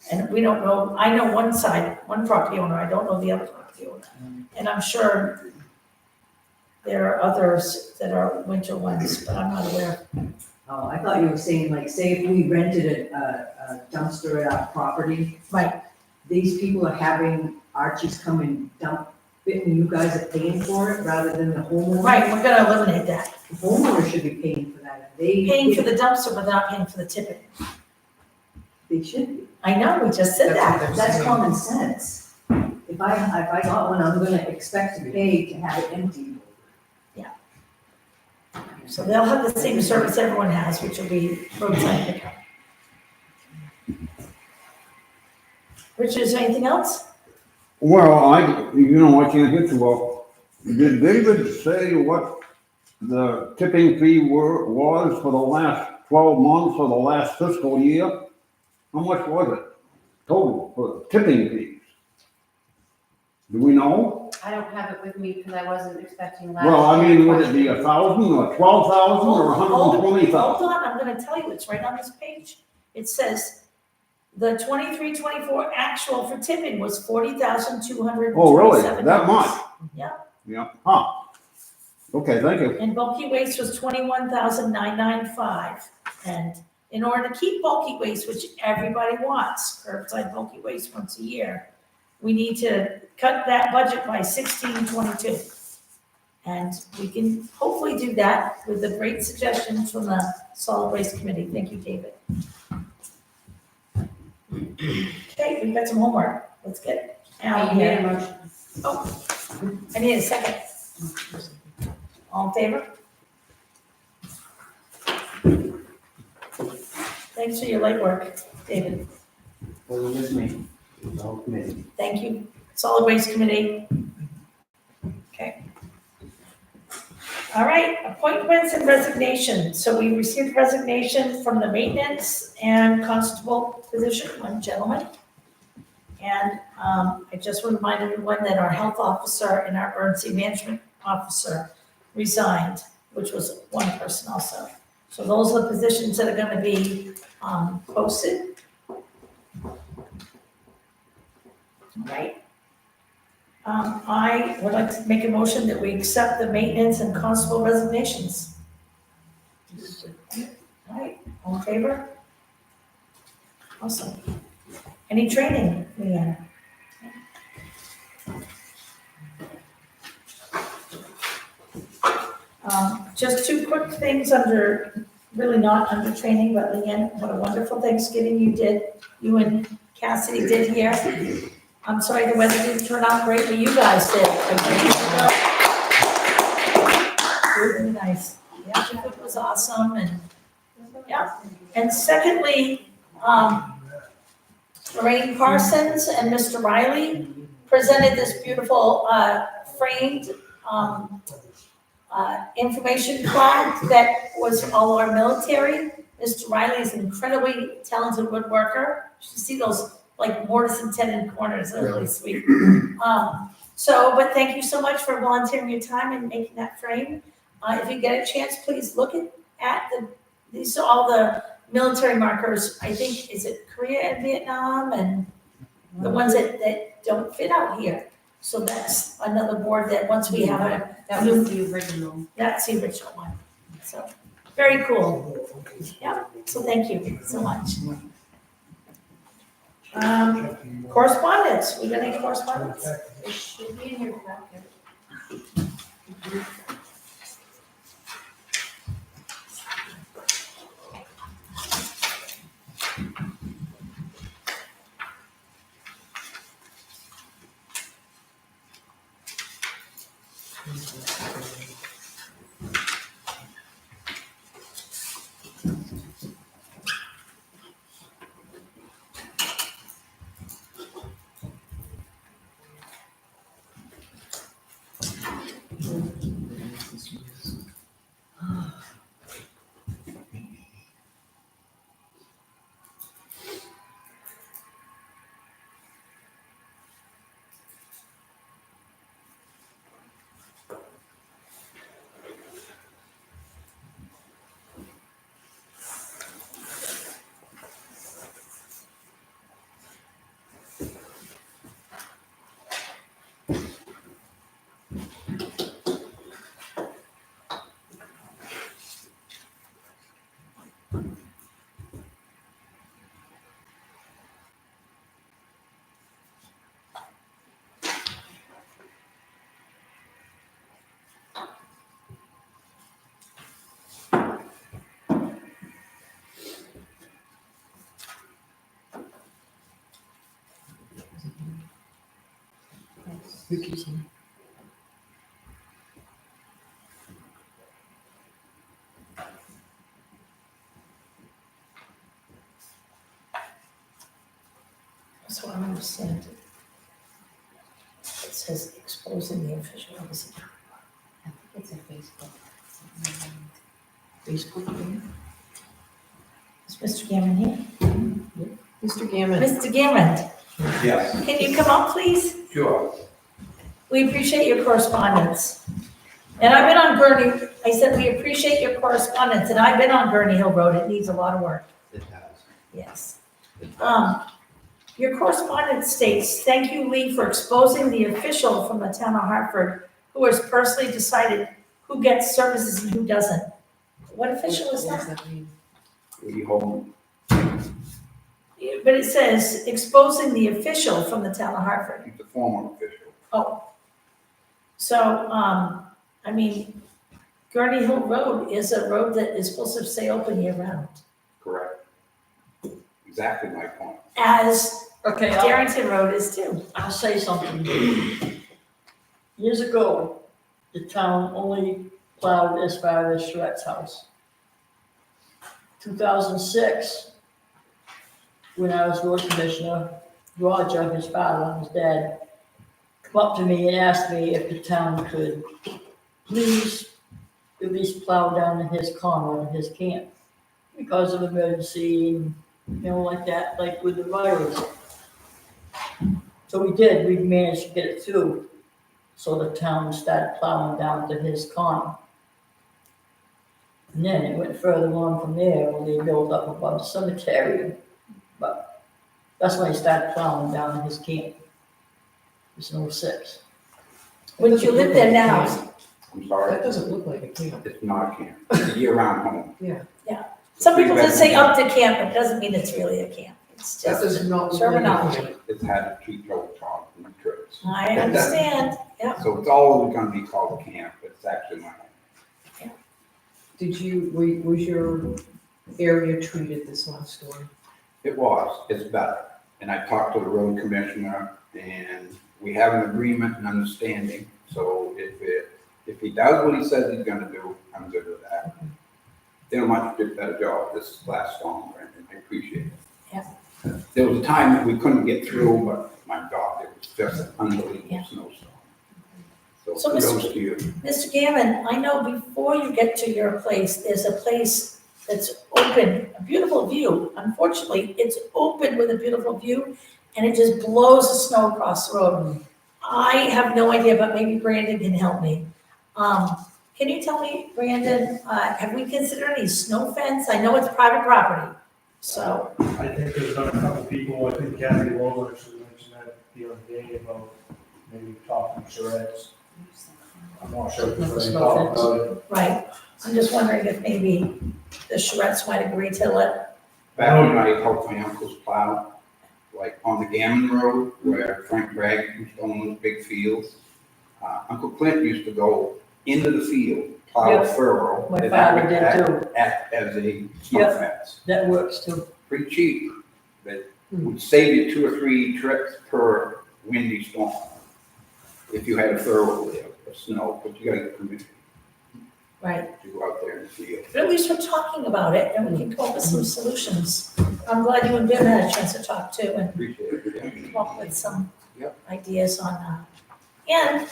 And we don't know, I know one side, one property owner, I don't know the other property owner. And I'm sure there are others that are winter ones, but I'm not aware. Oh, I thought you were saying, like, say if we rented a dumpster at our property. Right. These people are having Archie's come and dump it, and you guys are paying for it rather than the homeowner? Right, we're gonna eliminate that. The homeowner should be paying for that. They. Paying for the dumpster, but not paying for the tipping. They should be. I know, we just said that. That's common sense. If I got one, I'm gonna expect to pay to have it empty. So they'll have the same service everyone has, which will be roadside pickup. Richard, is there anything else? Well, I can't get to, well, did David say what the tipping fee was for the last 12 months or the last fiscal year? How much was it total for tipping fees? Do we know? I don't have it with me because I wasn't expecting last. Well, I year. mean, would it be 1,000 or 12,000 or 120,000? Hold on, I'm gonna tell you, it's right on this page. It says, the 23-24 actual for tipping was $40,227. Oh, really? That much? Yeah. Yeah, huh. Okay, thank you. And bulky waste was $21,995. And in order to keep bulky waste, which everybody wants, curbside bulky waste once a year, we need to cut that budget by 1622. And we can hopefully do that with the great suggestions from the Solid Waste Committee. Thank you, David. Okay, we've got some homework. Let's get it out You made a here. motion. Oh, I need a second. All in favor? Thanks for your legwork, David. Wasn't just me, it was the whole committee. Thank you. Solid Waste Committee. Okay. All right, appointments and resignations. So we received resignation from the maintenance and constable position, one gentleman. And I just want to remind everyone that our health officer and our emergency management officer resigned, which was one person also. So those are the positions that are going to be posted. Right. I would like to make a motion that we accept the maintenance and constable resignations. All right, all in favor? Awesome. Any training, Leanna? Just two quick things under, really not under training, but Leanne, what a wonderful Thanksgiving you and Cassidy did here. I'm sorry the weather didn't turn out great, but you guys did. Really nice. Yeah, the food was awesome and, yeah. And secondly, Lorraine Parsons and Mr. Riley presented this beautiful framed information plaque that was all our military. Mr. Riley is an incredibly talented woodworker. You should see those like mortise and tenon corners, they're really sweet. But thank you so much for volunteering your time and making that frame. If you get a chance, please look at these are all the military markers. I think, is it Korea and Vietnam and the ones that don't fit out here. So that's another board that once we have That was the original. that's the original one. So, very cool. Yeah, so thank you so much. Correspondence, we got any correspondence? It should be in your packet. So I understand it. It says exposing the official office. I think it's a Facebook. Facebook again? Is Mr. Gammon here? Mr. Gammon? Mr. Gammon, Yes, can you come up, please? sure. We appreciate your correspondence. And I've been on Gurney, I said we appreciate your correspondence, and I've been on Gurney Hill Road, it needs a lot of work, It has. yes. Your correspondence states, thank you, Lee, for exposing the official from the town of Hartford who has personally decided who gets services and who doesn't. What official is What does that? that mean? We hold, But it says exposing the official from the town of Hartford. he's a former official. Oh. So, I mean, Gurney Hill Road is a road that is supposed to stay open year round. Correct. Exactly my point. As Okay, Darrington Road is too. I'll say something. Years ago, the town only plowed as far as Shret's house. 2006, when I was road commissioner, Roger, his father, his dad, come up to me and asked me if the town could please at least plow down in his corner of his camp because of emergency, and, like that, like with the virus. So we did, we managed to get it through, so the town started plowing down to his corner. And then it went further on from there, when they built up above the cemetery, but that's when they started plowing down in his camp. It was in '06. When you live there now, I'm sorry, That doesn't look like a camp. it's not a camp, it's a year-round home. some people just say up to camp, but it doesn't mean it's really a camp. It's That just does not look like a terminology. camp. It's had 2 tow trucks and trips. I understand, yeah. So it's always gonna be called a camp, but it's actually my home. Was your area treated this last storm? It was, it's better. And I talked to the road commissioner, and we have an agreement and understanding. So if he does what he says he's gonna do, I'm good with that. Did a much better job this last storm, Brandon, I appreciate it. Yeah. There was a time that we couldn't get through, but my God, it was just an unbelievable Yeah. snowstorm. So, So kudos to you. Mr. Gammon, I know before you get to your place, there's a place that's open, a beautiful view. Unfortunately, it's open with a beautiful view, and it just blows the snow across the road. I have no idea, but maybe Brandon can help me. Can you tell me, Brandon, have we considered any snow fence? I know it's private property, so, I think there's been a couple people, I think Kathy Lowe actually mentioned that the other day about maybe talking charrettes. I'm not sure if there's any talk about it. right. I'm just wondering if maybe the charrettes might agree to let, Back when I helped my uncle's plow, like on the Gammon Road where Frank Bragg used to own those big fields, Uncle Clint used to go into the field, plow a Yep. furrow. My and father that would did too. act as a snow Yep. fence. That works too. Pretty cheap, but would save you 2 or 3 trips per windy storm. If you had a furrow there, of snow, but you gotta get permission right. to go out there in the field. But at least we're talking about it, and we can come up with some solutions. I'm glad you and Ben had a chance to talk too, and Appreciate it, yeah. come up with some Yep. ideas on, and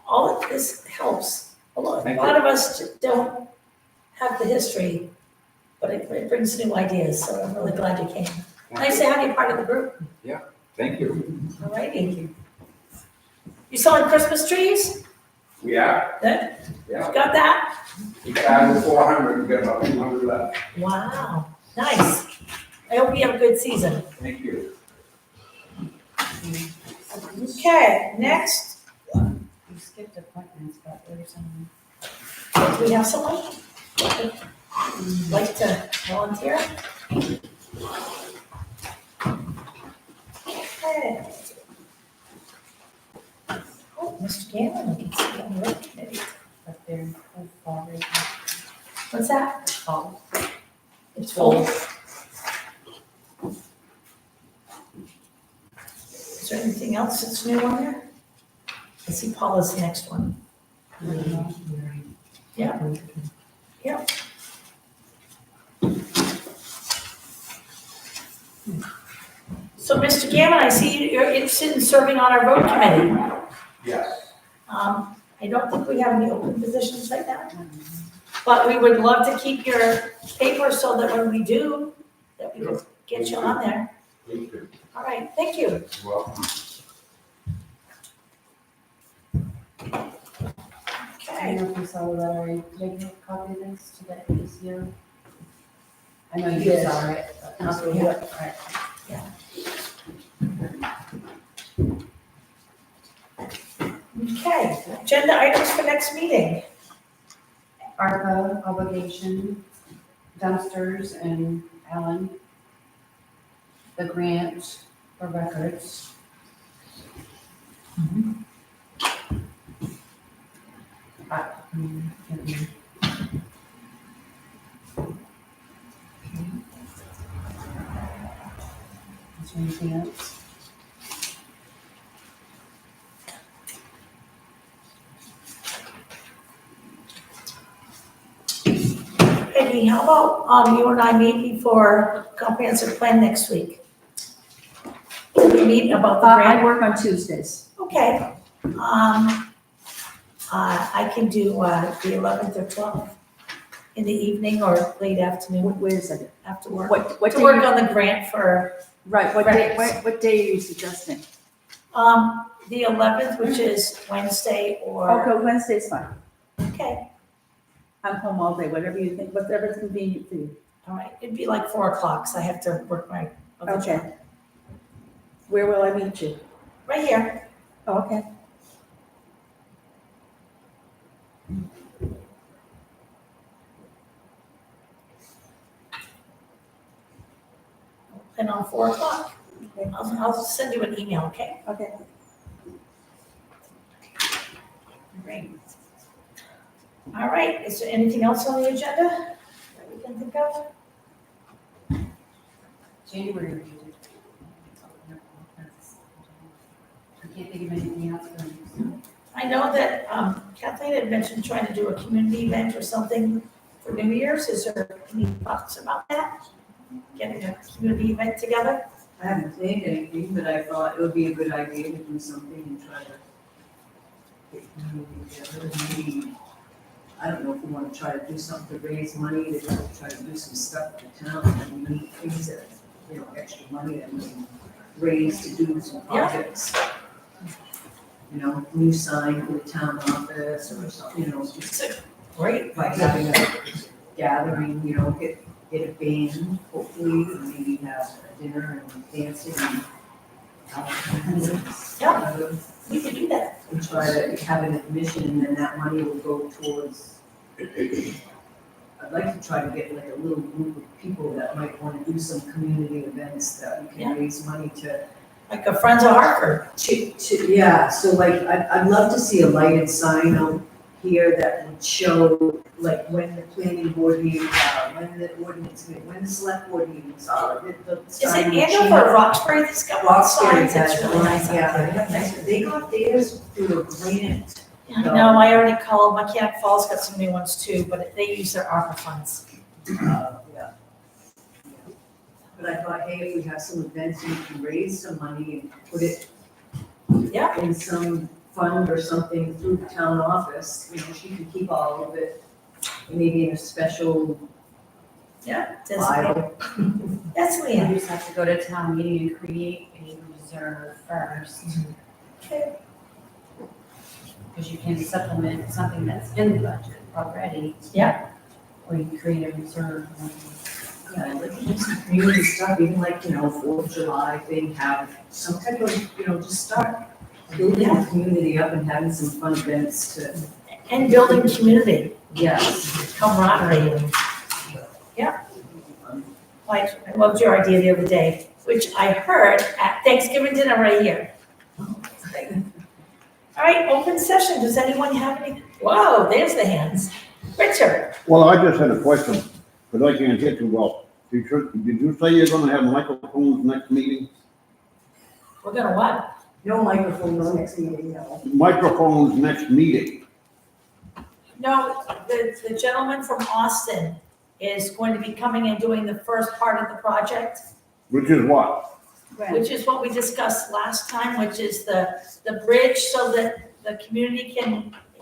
all of this helps. A lot Thank of us don't have the history, but it brings new ideas, so I'm really glad you came. Nice to have you part of the group. Thank you. All righty. You selling Christmas trees? We are, Good. yeah. Got that? We started with 400, we got about 200 left. Wow, nice. I hope you have a good season. Thank you. Okay, next, You skipped appointments, but there's do we have someone who'd like to volunteer? Okay. Oh, Mr. Gammon, we can see on the road committee. but they're full fall right What's that? fall. It's full. Is there anything else that's new on there? I see Paula's the next one. Yeah. Yep. So, Mr. Gammon, I see you're interested in serving on our road committee. Yes. I don't think we have any open positions right now, but we would love to keep your paper so that when we do, that we can get you on there. Please do. All right, thank you. You're welcome. I Okay. don't know if you saw the letter, did I give a copy of this to the ACO? I know you Yes. saw it, but. Yeah. Alright. Okay, agenda items for next meeting. ARPA obligation, dumpsters and Allen. The grant for records. Is there anything else? Peggy, how about, you and I meet before comprehensive plan next week? Can we meet about the I grant? work on Tuesdays. Okay, I can do, the 11th or 12th in the evening or late afternoon. Wait a second. After work. What To day? work on the grant for, Right, what day, what day are you suggesting? the 11th, which is Wednesday or, Okay, Wednesday's fine. okay, I'm home all day, whatever you think, whatever's convenient for you. all right, it'd be like 4 o'clock, so I have to work my other job. Okay. Where will I meet you? Right here. Oh, okay. And on 4 o'clock. Okay. I'll send you an email, okay? Okay. Great. All right, is there anything else on the agenda that we can think of? January. we did. I can't think of anything else for you. I know that Kathleen had mentioned trying to do a community event or something for New Year's. Is there any thoughts about that? Getting a community event together? I haven't planned anything, but I thought it would be a good idea to do something and try to get community together. Maybe, I don't know if we want to try to do something to raise money, to try to do some stuff for the town, and we need things that, extra money that we can raised to do some projects. You know, new sign for the town office or something, you know, just Great. by having a gathering, you know, get a band, hopefully, and maybe have dinner and dancing and. Yeah. We can do that. And try to have an admission, and then that money will go towards, I'd like to try to get like a little group of people that might want to do some community events that we can raise money to. Like a Friends of Hartford. Yeah, so like, I'd love to see a lighted sign out here that would show like when the planning board meetings are, when the ordinance, when the select board meetings are. Is it Andover or Roxbury that's got one signs? That's really nice. Yeah, they got theirs through a grant. I know, I already called, Mechanic Falls got some new ones too, but they use their ARPA funds. Yeah. But I thought, hey, if we have some events, we can raise some money and put it in some fund or something through the town office, you know, she can keep all of it, maybe in a special file. That's what You just have to go to town meeting and create a reserve first. Okay. Because you can supplement something that's in the budget already. Yeah. Or you create a reserve. Yeah, like some community stuff, even like, you know, 4th of July thing, have some type of, you know, just start building the community up and having some fun events to. And building community. Yes. Camaraderie. And yeah. Like, I loved your idea the other day, which I heard at Thanksgiving dinner right here. All right, open session. Does anyone have any? Whoa, there's the hands. Richard. Well, I just had a question, because I can't hear too well. Did you say you're gonna have microphones next meeting? We're gonna what? No microphones next meeting, no. Microphones next meeting. No, the gentleman from Austin is going to be coming and doing the first part of the project, Which is what? which is what we discussed last time, which is the bridge so that the community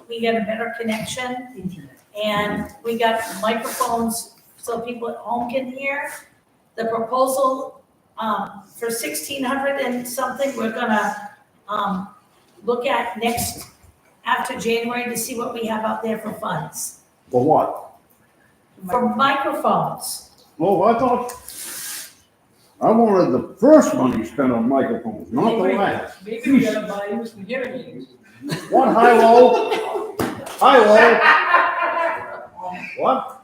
we get a better connection. And we got microphones so people at home can hear. The proposal, for 1,600 and something, we're gonna, look at next, after January to see what we have out there for funds. For what? For microphones. Oh, I wanted the first money spent on microphones, not the last. Maybe we gotta buy you some hearing aids. What, high-low? High-low? What?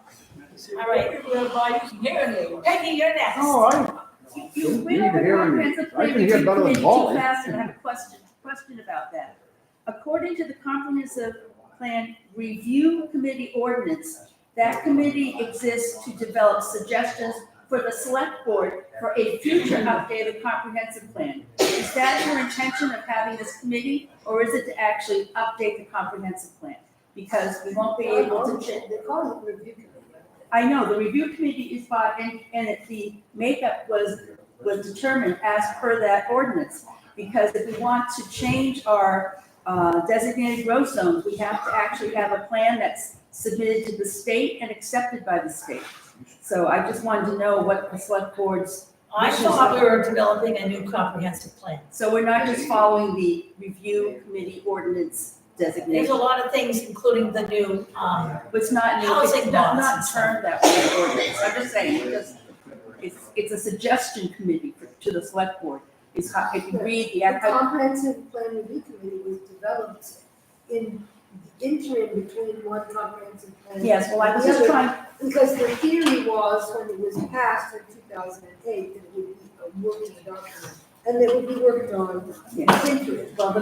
All right. Maybe we gotta buy you some hearing aids. Peggy, you're next. Oh, I You don't went need over to hear comprehensive anything. I plan can hear review better than committee Paul. too fast, and I have a question about that. According to the comprehensive plan review committee ordinance, that committee exists to develop suggestions for the select board for a future updated comprehensive plan. Is that your intention of having this committee, or is it to actually update the comprehensive plan? Because we won't be able to change. They call it review committee. I know, the review committee is bought, and the makeup was determined as per that ordinance. Because if we want to change our designated growth zones, we have to actually have a plan that's submitted to the state and accepted by the state. So I just wanted to know what the select board's. I thought we were developing a new comprehensive plan. So we're not just following the review committee ordinance There's designation. a lot of things, including the new, It's not, housing it's not bonds. termed that way in the ordinance. I'm just saying, it's a suggestion committee to the select board. It's how, if you read the. The comprehensive plan review committee was developed in the interim between one comprehensive plan. Yes, well, I was and the just other, trying, because the theory was, when it was passed in 2008, that it would be a working document, and it would be worked on in the interim. well,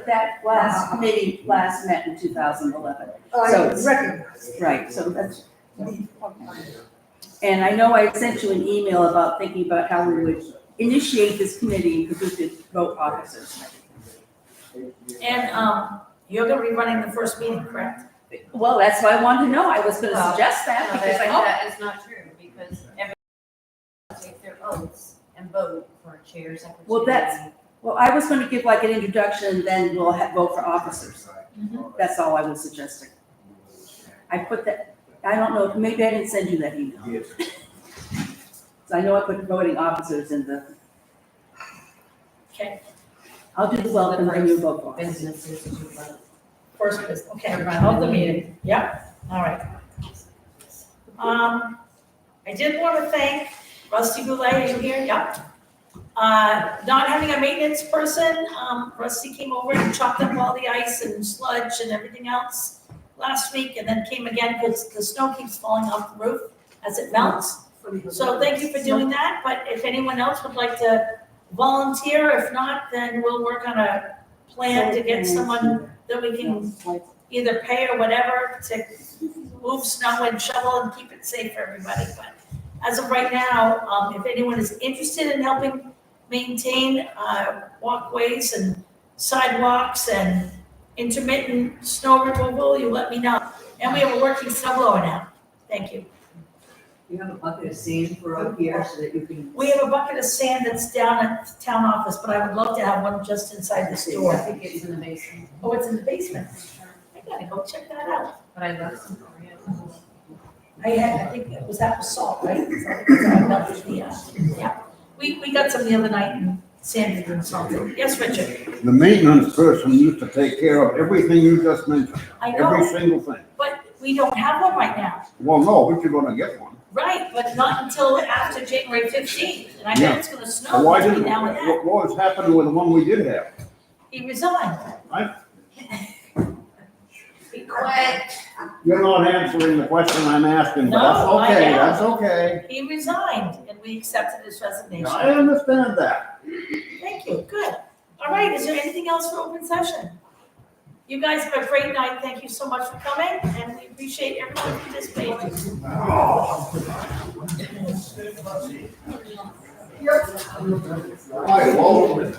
that last committee last met in 2011. I So- recognize. Right, so that's, and I know I sent you an email about thinking about how we would initiate this committee, because we could vote officers. and, you're gonna be running the first meeting, correct? Well, that's what I wanted to know, I was gonna suggest that, No, because I hope. that is not true, because everyone take their oaths and vote for chair, secretary. Well, well, I was gonna give like an introduction, and then we'll vote for officers. That's all I was suggesting. I put that, I don't know, maybe I didn't send you that email. So I know I put voting officers in the, Okay, I'll do the welcome and you vote for it. Businesses to vote. first business, okay, Around of the the meeting, yep, all right. I did want to thank Rusty Goulet, are you here? Yep. Not having a maintenance person, Rusty came over and chopped up all the ice and sludge and everything else last week, and then came again because the snow keeps falling off the roof as it melts. So thank you for doing that, but if anyone else would like to volunteer, if not, then we'll work on a plan to get someone that we can either pay or whatever to move snow and shovel and keep it safe for everybody. But as of right now, if anyone is interested in helping maintain walkways and sidewalks and intermittent snow removal, you let me know. And we have a working snow blower now. Thank you. You have a bucket of sand for out here so that you can. We have a bucket of sand that's down at the town office, but I would love to have one just inside this I door. think it's in the basement, Oh, it's in the basement. I gotta go check that out. but I left some for you. I think it was that with salt, right? So I think it's all melted the, yeah. We got some the other night and sanded and salted. Yes, Richard? The maintenance person used to take care of everything you just mentioned, I every know, single thing. but we don't have one right now. Well, no, but you're gonna get one. Right, but not until after January 15th. And I Yeah. bet it's gonna snow Why between didn't, now and then. what was happening with the one we did have? He resigned. Be quiet. You're not answering the question I'm asking, but that's No, I okay, am. that's okay. He resigned and we accepted his resignation. I understand that. Thank you, good. All right, is there anything else for open session? You guys have a great night, thank you so much for coming, and we appreciate everyone participating. Hi, Walter.